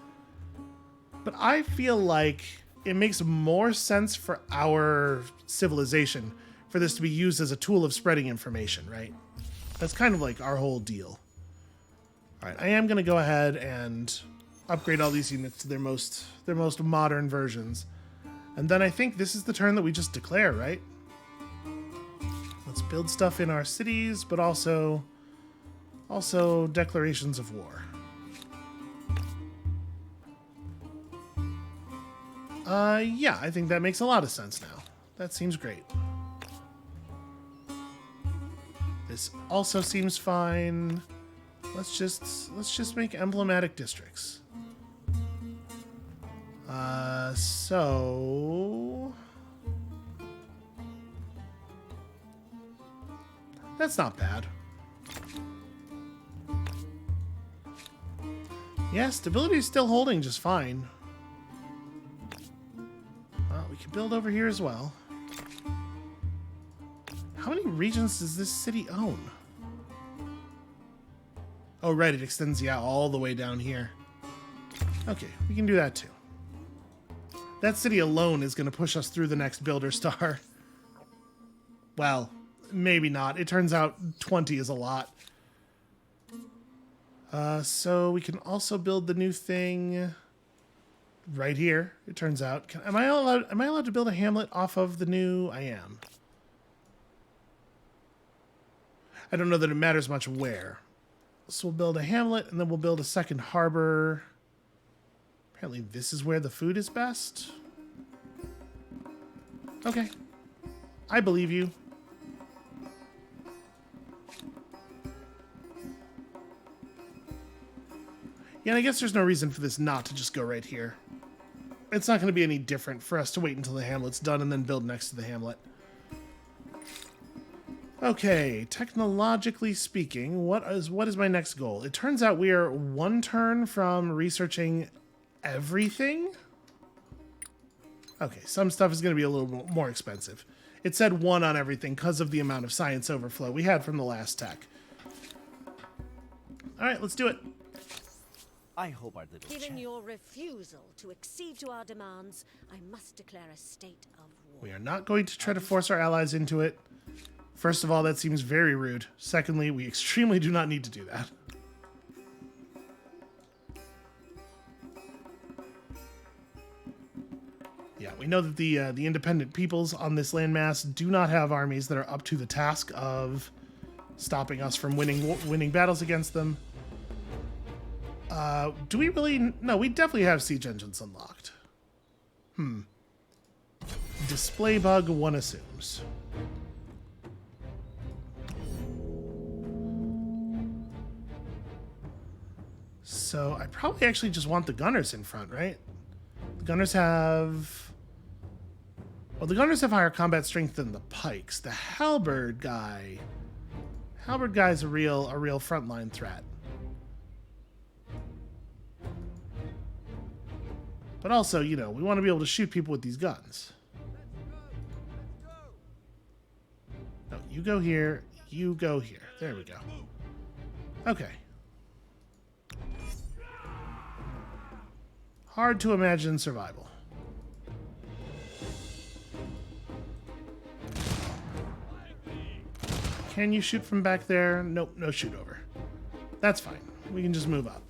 But I feel like it makes more sense for our civilization for this to be used as a tool of spreading information, right? That's kind of like our whole deal. All right, I am going to go ahead and upgrade all these units to their most modern versions. And then I think this is the turn that we just declare, right? Let's build stuff in our cities, but also declarations of war. Yeah, I think that makes a lot of sense now. That seems great. This also seems fine. Let's just make emblematic districts. So that's not bad. Yeah, stability is still holding just fine. Well, we can build over here as well. How many regions does this city own? Oh, right, it extends, yeah, all the way down here. Okay, we can do that too. That city alone is going to push us through the next Builder Star. Well, maybe not. It turns out 20 is a lot. So we can also build the new thing right here, it turns out. Am I allowed to build a hamlet off of the new? I am. I don't know that it matters much where. So we'll build a hamlet, and then we'll build a second harbor. Apparently this is where the food is best. Okay. I believe you. Yeah, and I guess there's no reason for this not to just go right here. It's not going to be any different for us to wait until the hamlet's done and then build next to the hamlet. Okay, technologically speaking, what is my next goal? It turns out we are 1 turn from researching everything. Okay, some stuff is going to be a little more expensive. It said 1 on everything because of the amount of science overflow we had from the last tech. All right, let's do it. I hope our little Given chat. your refusal to accede to our demands, I must declare a state of war. We are not going to try to force our allies into it. First of all, that seems very rude. Secondly, we extremely do not need to do that. Yeah, we know that the independent peoples on this landmass do not have armies that are up to the task of stopping us from winning battles against them. Do we really? No, we definitely have siege engines unlocked. Display bug, one assumes. So I probably actually just want the gunners in front, right? The gunners have... Well, the gunners have higher combat strength than the pikes. The halberd guy... Halberd guy's a real frontline threat. But also, you know, we want to be able to shoot people with these guns. No, you go here, you go here. There we go. Okay. Hard to imagine survival. Can you shoot from back there? Nope, no shoot over. That's fine. We can just move up.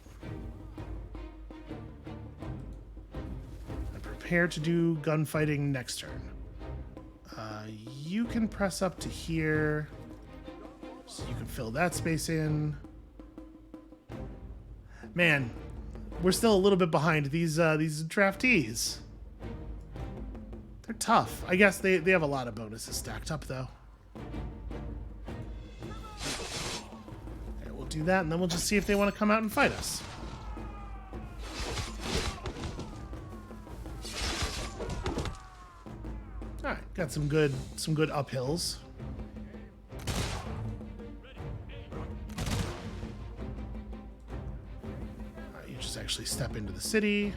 And prepare to do gunfighting next turn. You can press up to here. So you can fill that space in. Man, we're still a little bit behind these draftees. They're tough. I guess they have a lot of bonuses stacked up, though. Okay, we'll do that, and then we'll just see if they want to come out and fight us. All right, got some good uphills. All right, you just actually step into the city.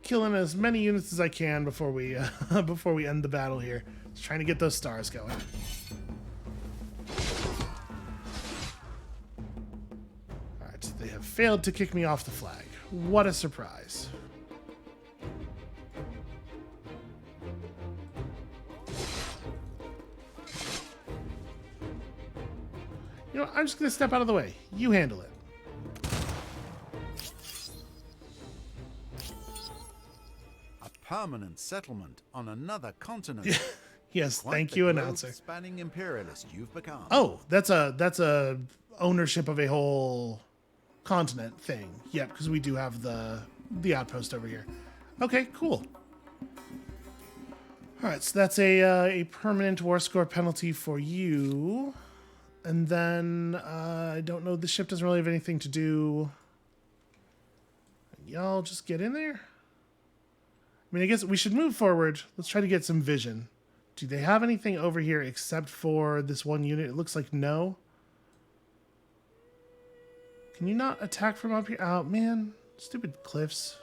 Killing as many units as I can before we before we end the battle here. Just trying to get those stars going. All right, they have failed to kick me off the flag. What a surprise. You know, I'm just gonna step out of the way. You handle it. Permanent settlement on another continent. Yes, Quite thank the you, announcer. Spanning imperialist you've become. Oh, that's a ownership of a whole continent thing. Yep, because we do have the outpost over here. Okay, cool. All right, so that's a permanent war score penalty for you, and then I don't know. The ship doesn't really have anything to do. Y'all just get in there. I mean, I guess we should move forward. Let's try to get some vision. Do they have anything over here except for this one unit? It looks like no. Can you not attack from up here? Oh, man. Stupid cliffs.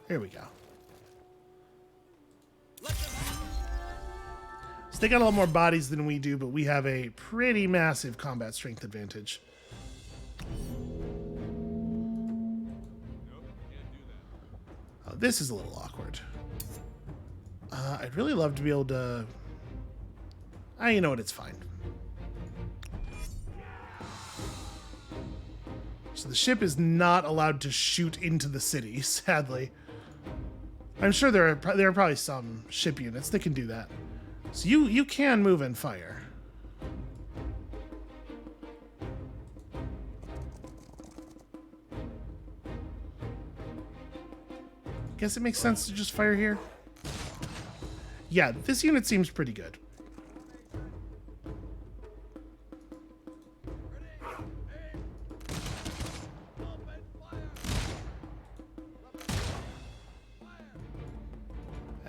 Here we go. So they got a lot more bodies than we do, but we have a pretty massive combat strength advantage. This is a little awkward. I'd really love to be able to... you know what? It's fine. So the ship is not allowed to shoot into the city, sadly. I'm sure there are probably some ship units that can do that. So you can move and fire. Guess it makes sense to just fire here. Yeah, this unit seems pretty good.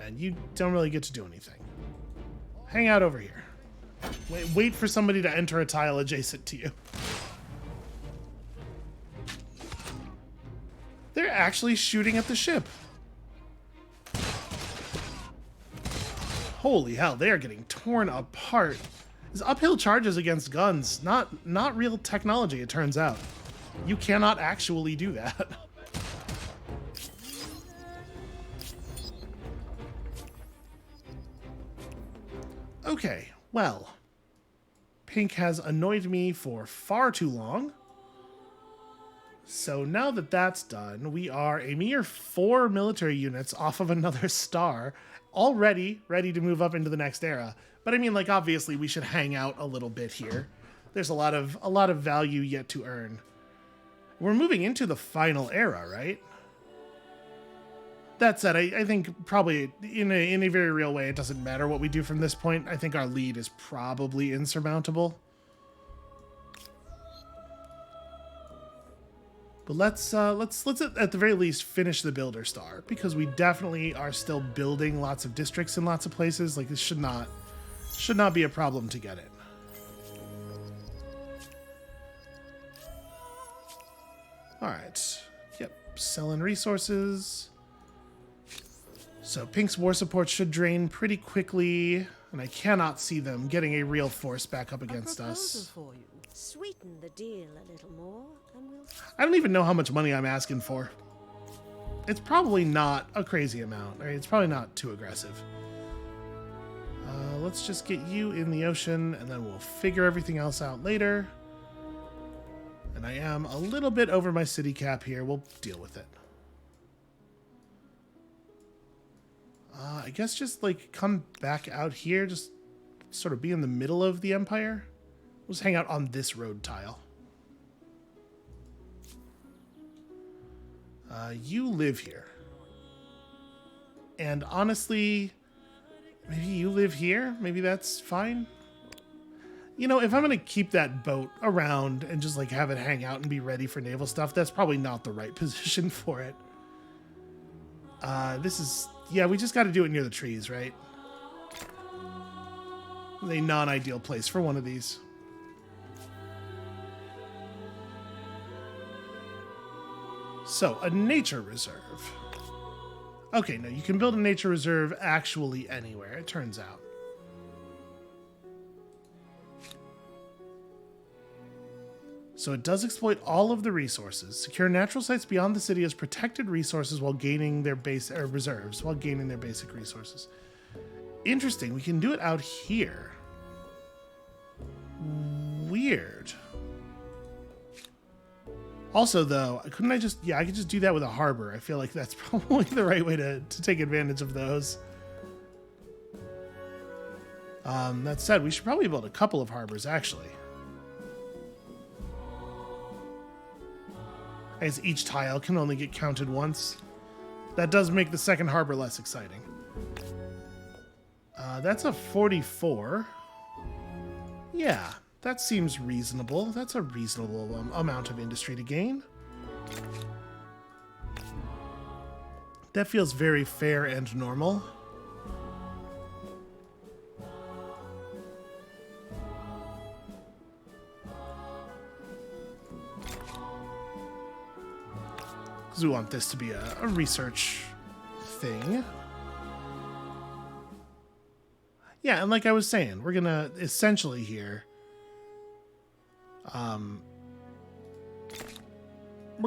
And you don't really get to do anything. Hang out over here. Wait for somebody to enter a tile adjacent to you. They're actually shooting at the ship. Holy hell, they are getting torn apart. These uphill charges against guns, not real technology, it turns out. You cannot actually do that. Okay, well. Pink has annoyed me for far too long. So now that that's done, we are a mere 4 military units off of another star, already ready to move up into the next era. But I mean, like, obviously we should hang out a little bit here. There's a lot of value yet to earn. We're moving into the final era, right? That said, I think probably in a very real way, it doesn't matter what we do from this point. I think our lead is probably insurmountable. But let's at the very least finish the builder star, because we definitely are still building lots of districts in lots of places. Like, this should not be a problem to get it. All right. Yep. Selling resources. So Pink's war support should drain pretty quickly. And I cannot see them getting a real force back up A against proposal us. for you. Sweeten the deal a little more, and we'll... I don't even know how much money I'm asking for. It's probably not a crazy amount. Right? It's probably not too aggressive. Let's just get you in the ocean, and then we'll figure everything else out later. And I am a little bit over my city cap here. We'll deal with it. I guess just, like, come back out here. Just sort of be in the middle of the empire. We'll just hang out on this road tile. You live here. And honestly, maybe you live here? Maybe that's fine? You know, if I'm going to keep that boat around and just, like, have it hang out and be ready for naval stuff, that's probably not the right position for it. This is... Yeah, we just got to do it near the trees, right? A non-ideal place for one of these. So, a nature reserve. Okay, no, you can build a nature reserve actually anywhere, it turns out. So it does exploit all of the resources. Secure natural sites beyond the city as protected resources while gaining their reserves, while gaining their basic resources. Interesting, we can do it out here. Weird. Also, though, couldn't I just... Yeah, I could just do that with a harbor. I feel like that's probably the right way to take advantage of those. That said, we should probably build a couple of harbors, actually. As each tile can only get counted once. That does make the second harbor less exciting. That's a 44. Yeah. That seems reasonable. That's a reasonable amount of industry to gain. That feels very fair and normal. Because we want this to be a research thing. Yeah, and like I was saying, we're going to essentially here... we're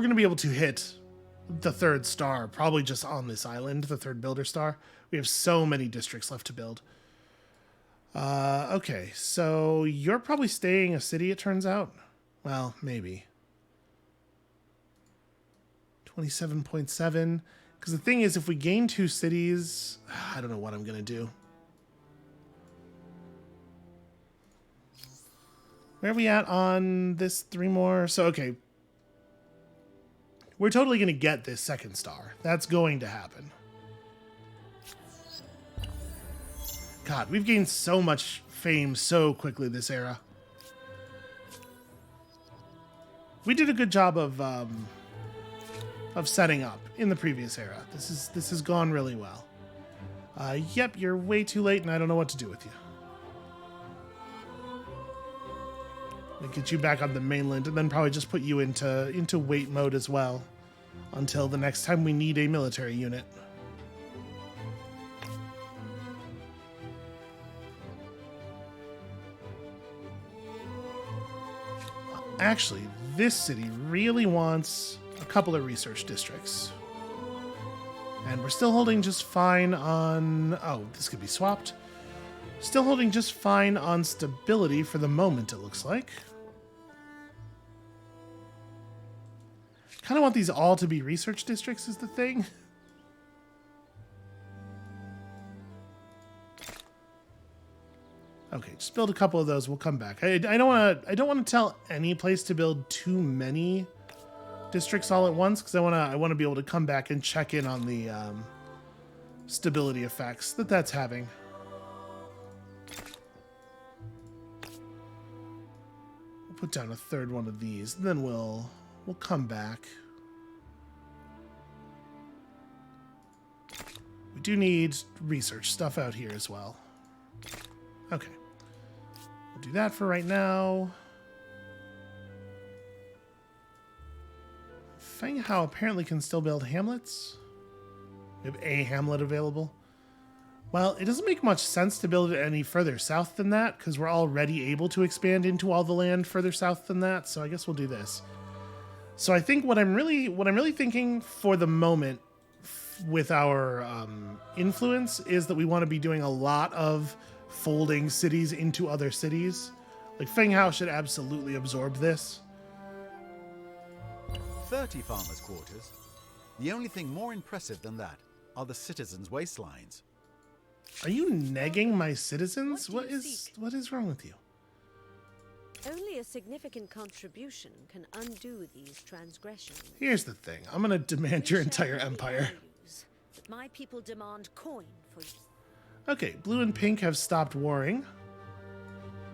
going to be able to hit the third star, probably just on this island, the third builder star. We have so many districts left to build. Okay, so you're probably staying a city, it turns out. Well, maybe. 27.7. Because the thing is, if we gain 2 cities, I don't know what I'm going to do. Where are we at on this 3 more? So, okay. We're totally going to get this second star. That's going to happen. God, we've gained so much fame so quickly this era. We did a good job of setting up in the previous era. This has gone really well. Yep, you're way too late and I don't know what to do with you. Get you back on the mainland, and then probably just put you into wait mode as well, until the next time we need a military unit. Actually, this city really wants a couple of research districts. And we're still holding just fine on... Oh, this could be swapped. Still holding just fine on stability for the moment, it looks like. Kind of want these all to be research districts is the thing. Okay, just build a couple of those. We'll come back. I don't want to tell any place to build too many districts all at once because I want to be able to come back and check in on the stability effects that's having. We'll put down a third one of these, and then we'll come back. We do need research stuff out here as well. Okay. We'll do that for right now. Feng Hao apparently can still build hamlets. We have a hamlet available. Well, it doesn't make much sense to build it any further south than that, because we're already able to expand into all the land further south than that, so I guess we'll do this. So I think what I'm really thinking for the moment with our influence is that we want to be doing a lot of folding cities into other cities. Like Fenghao should absolutely absorb this. 30 farmers' quarters. The only thing more impressive than that are the citizens' waistlines. Are you negging my citizens? What What do you is wrong with you? Only a significant contribution can undo these transgressions. Here's the thing. I'm gonna demand your entire Share empire. values, but my people demand coin for you. Okay, blue and pink have stopped warring.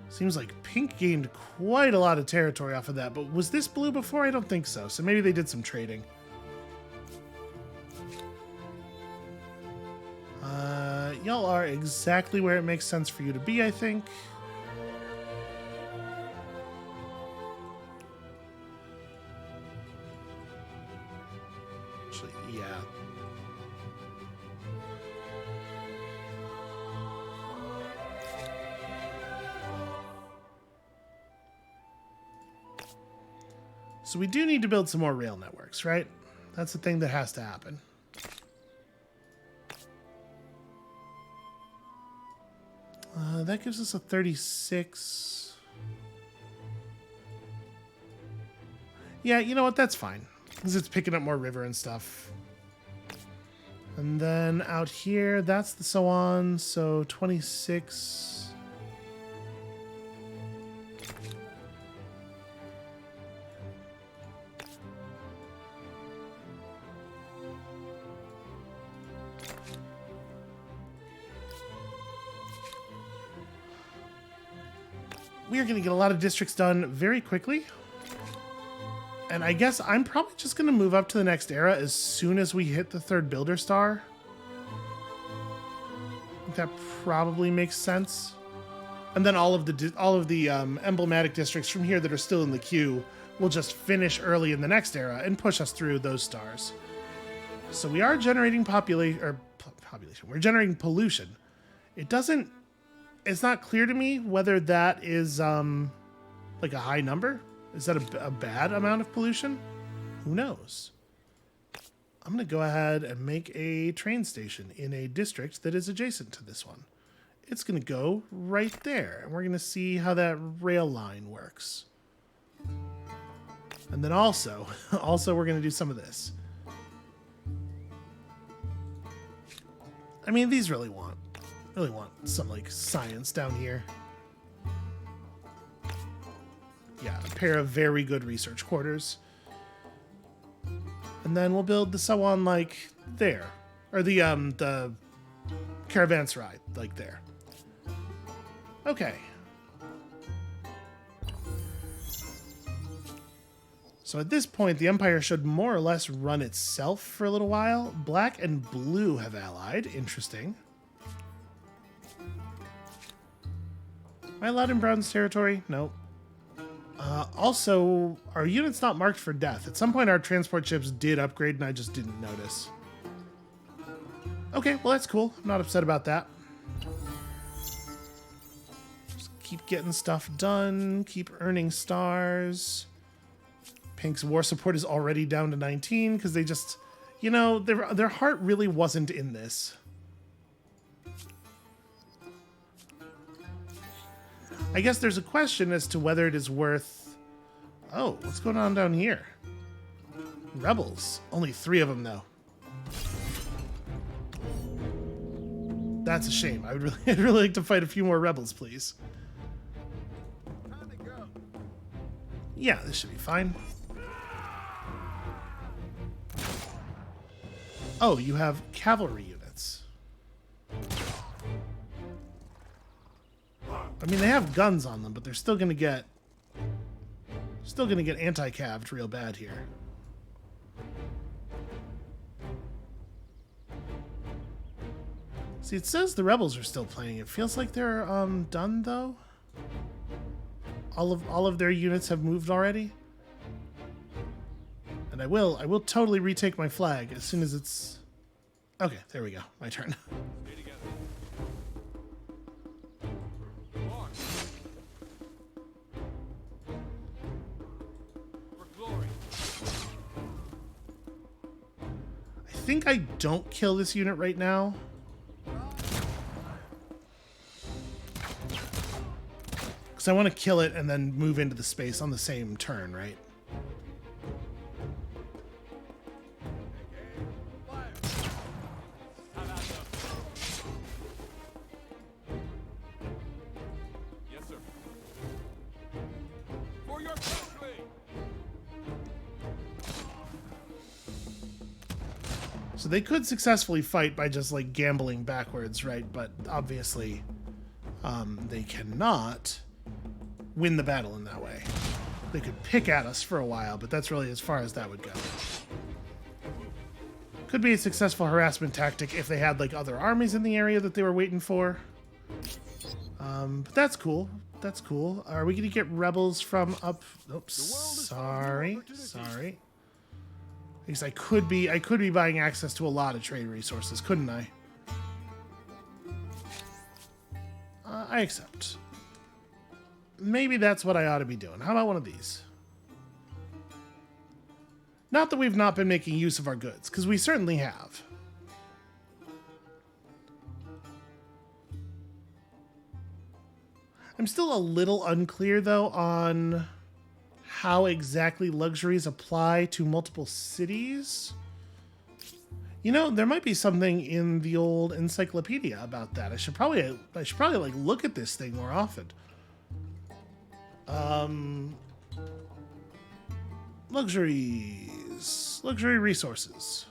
Seems like pink gained quite a lot of territory off of that, but was this blue before? I don't think so. So maybe they did some trading. Y'all are exactly where it makes sense for you to be, I think. Actually, yeah. So we do need to build some more rail networks, right? That's the thing that has to happen. That gives us a 36. Yeah, you know what? That's fine. Because it's picking up more river and stuff. And then out here, that's the so on. So 26. We are going to get a lot of districts done very quickly. And I guess I'm probably just going to move up to the next era as soon as we hit the third builder star. I think that probably makes sense. And then all of the emblematic districts from here that are still in the queue will just finish early in the next era and push us through those stars. So we are generating population. We're generating pollution. It's not clear to me whether that is like a high number. Is that a bad amount of pollution? Who knows? I'm going to go ahead and make a train station in a district that is adjacent to this one. It's going to go right there, and we're going to see how that rail line works. And then also we're going to do some of this. I mean, these really want some like science down here. Yeah, a pair of very good research quarters. And then we'll build the Sawan like there. Or the caravanserai like there. Okay. So at this point, the Empire should more or less run itself for a little while. Black and blue have allied. Interesting. Am I allowed in Brown's territory? Nope. Also, our unit's not marked for death. At some point, our transport ships did upgrade, and I just didn't notice. Okay, well, that's cool. I'm not upset about that. Just keep getting stuff done. Keep earning stars. Pink's war support is already down to 19 because they just, you know, their heart really wasn't in this. I guess there's a question as to whether it is worth... Oh, what's going on down here? Rebels. Only 3 of them, though. That's a shame. I'd really like to fight a few more rebels, please. Yeah, this should be fine. Oh, you have cavalry units. I mean, they have guns on them, but they're still gonna get anti-caved real bad here. See, it says the rebels are still playing. It feels like they're done though. All of their units have moved already. And I will totally retake my flag as soon as it's... Okay, there we go. My turn. I don't kill this unit right now. Because I want to kill it and then move into the space on the same turn, right? Yes, sir. For your country! So they could successfully fight by just like gambling backwards, right? But obviously they cannot win the battle in that way. They could pick at us for a while, but that's really as far as that would go. Could be a successful harassment tactic if they had like other armies in the area that they were waiting for. But that's cool. That's cool. Are we gonna get rebels from up? Oops. Sorry. Because I could be buying access to a lot of trade resources, couldn't I? I accept. Maybe that's what I ought to be doing. How about one of these? Not that we've not been making use of our goods, because we certainly have. I'm still a little unclear, though, on how exactly luxuries apply to multiple cities. You know, there might be something in the old encyclopedia about that. I should probably like look at this thing more often. Luxury resources.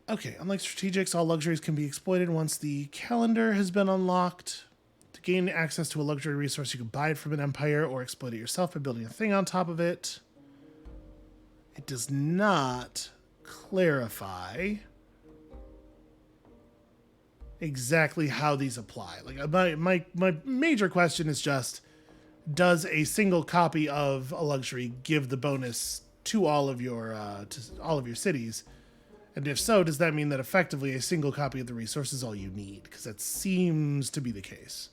Okay, unlike strategics, all luxuries can be exploited once the calendar has been unlocked. To gain access to a luxury resource, you can buy it from an empire or exploit it yourself by building a thing on top of it. It does not clarify exactly how these apply. Like my major question is just, does a single copy of a luxury give the bonus to all of your cities? And if so, does that mean that effectively a single copy of the resource is all you need? Because that seems to be the case.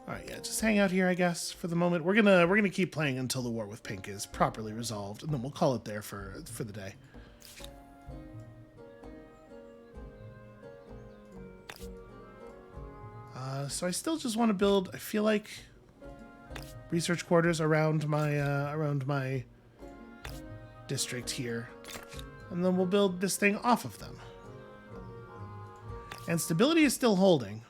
All right, yeah, just hang out here, I guess, for the moment. We're gonna keep playing until the war with Pink is properly resolved, and then we'll call it there for the day. So I still just want to build, I feel like, research quarters around my district here, and then we'll build this thing off of them. And stability is still holding.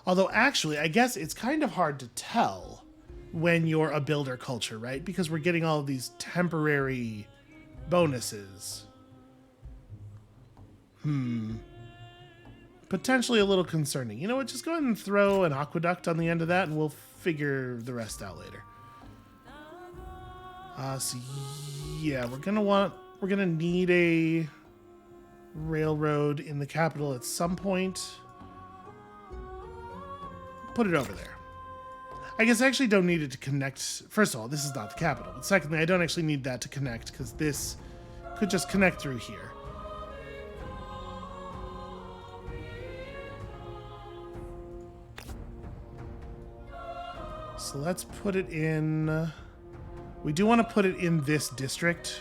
Although actually, I guess it's kind of hard to tell when you're a builder culture, right? Because we're getting all of these temporary bonuses. Potentially a little concerning. You know what? Just go ahead and throw an aqueduct on the end of that, and we'll figure the rest out later. So yeah, we're gonna need a railroad in the capital at some point. Put it over there. I guess I actually don't need it to connect. First of all, this is not the capital. But secondly, I don't actually need that to connect because this could just connect through here. So let's put it in. We do want to put it in this district.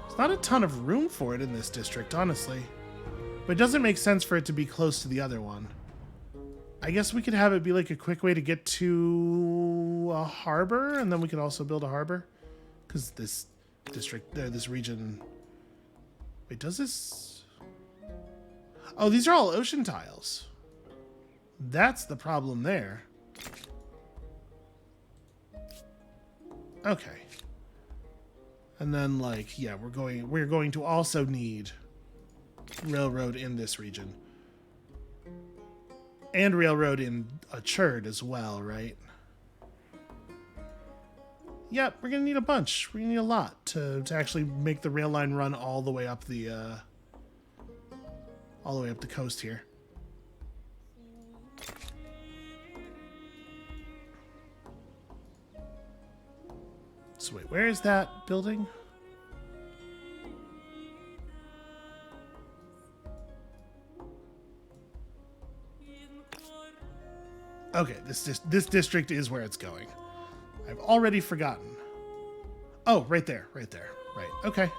There's not a ton of room for it in this district, honestly. But it doesn't make sense for it to be close to the other one. I guess we could have it be like a quick way to get to a harbor, and then we could also build a harbor. Because this district, this region... Wait, does this... Oh, these are all ocean tiles. That's the problem there. Okay. And then, like, yeah, we're going to also need railroad in this region. And railroad in a churd as well, right? Yep, we're gonna need a bunch. We're gonna need a lot to actually make the rail line run all the way up the coast here. So wait, where is that building? Okay, this district is where it's going. I've already forgotten. Oh, right there. Right, okay.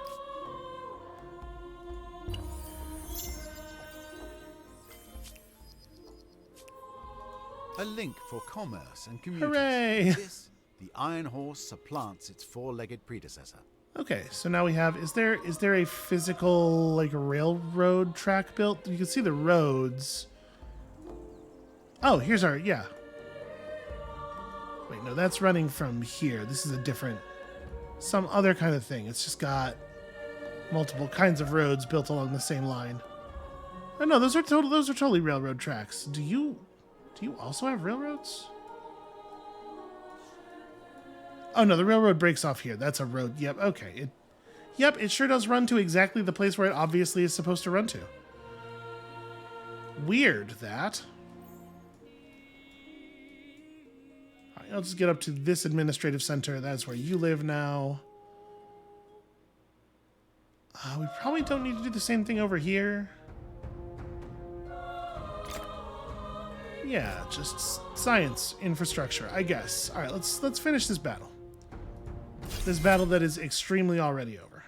A link for commerce and commuters. Hooray! This, the Iron Horse supplants its four-legged predecessor. Okay, so now we have, is there a physical, like, railroad track built? You can see the roads. Oh, here's our, yeah. Wait, no, that's running from here. This is a different, some other kind of thing. It's just got multiple kinds of roads built along the same line. Oh no, those are totally railroad tracks. Do you also have railroads? Oh no, the railroad breaks off here. That's a road. Yep, okay. It sure does run to exactly the place where it obviously is supposed to run to. Weird, that. All right, I'll just get up to this administrative center. That's where you live now. We probably don't need to do the same thing over here. Yeah, just science infrastructure, I guess. All right, let's finish this battle. This battle that is extremely already over.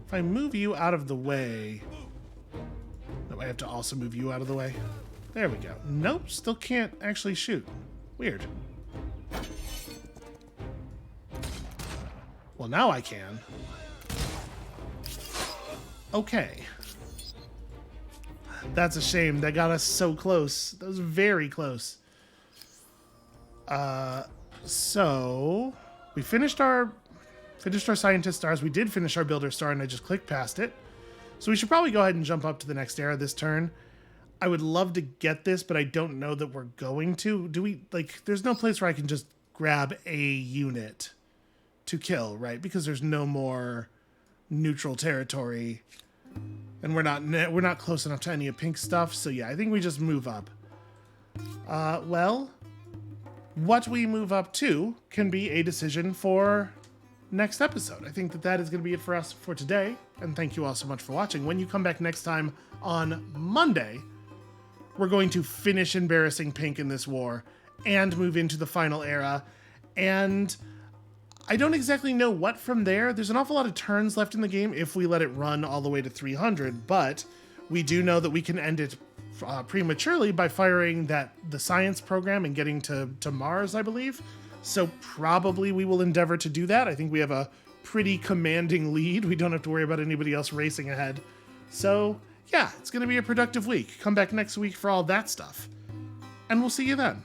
If I move you out of the way... No, I have to also move you out of the way. There we go. Nope, still can't actually shoot. Weird. Well, now I can. Okay. That's a shame. That got us so close. That was very close. So we finished our scientist stars. We did finish our builder star, and I just clicked past it. So we should probably go ahead and jump up to the next era this turn. I would love to get this, but I don't know that we're going to. Do we, like, there's no place where I can just grab a unit to kill, right? Because there's no more neutral territory. And we're not close enough to any of Pink's stuff, so yeah, I think we just move up. Well, what we move up to can be a decision for next episode. I think that is going to be it for us for today, and thank you all so much for watching. When you come back next time on Monday, we're going to finish embarrassing Pink in this war and move into the final era, and I don't exactly know what from there. There's an awful lot of turns left in the game if we let it run all the way to 300, but we do know that we can end it prematurely by firing the science program and getting to Mars, I believe. So probably we will endeavor to do that. I think we have a pretty commanding lead. We don't have to worry about anybody else racing ahead. So yeah, it's going to be a productive week. Come back next week for all that stuff. And we'll see you then.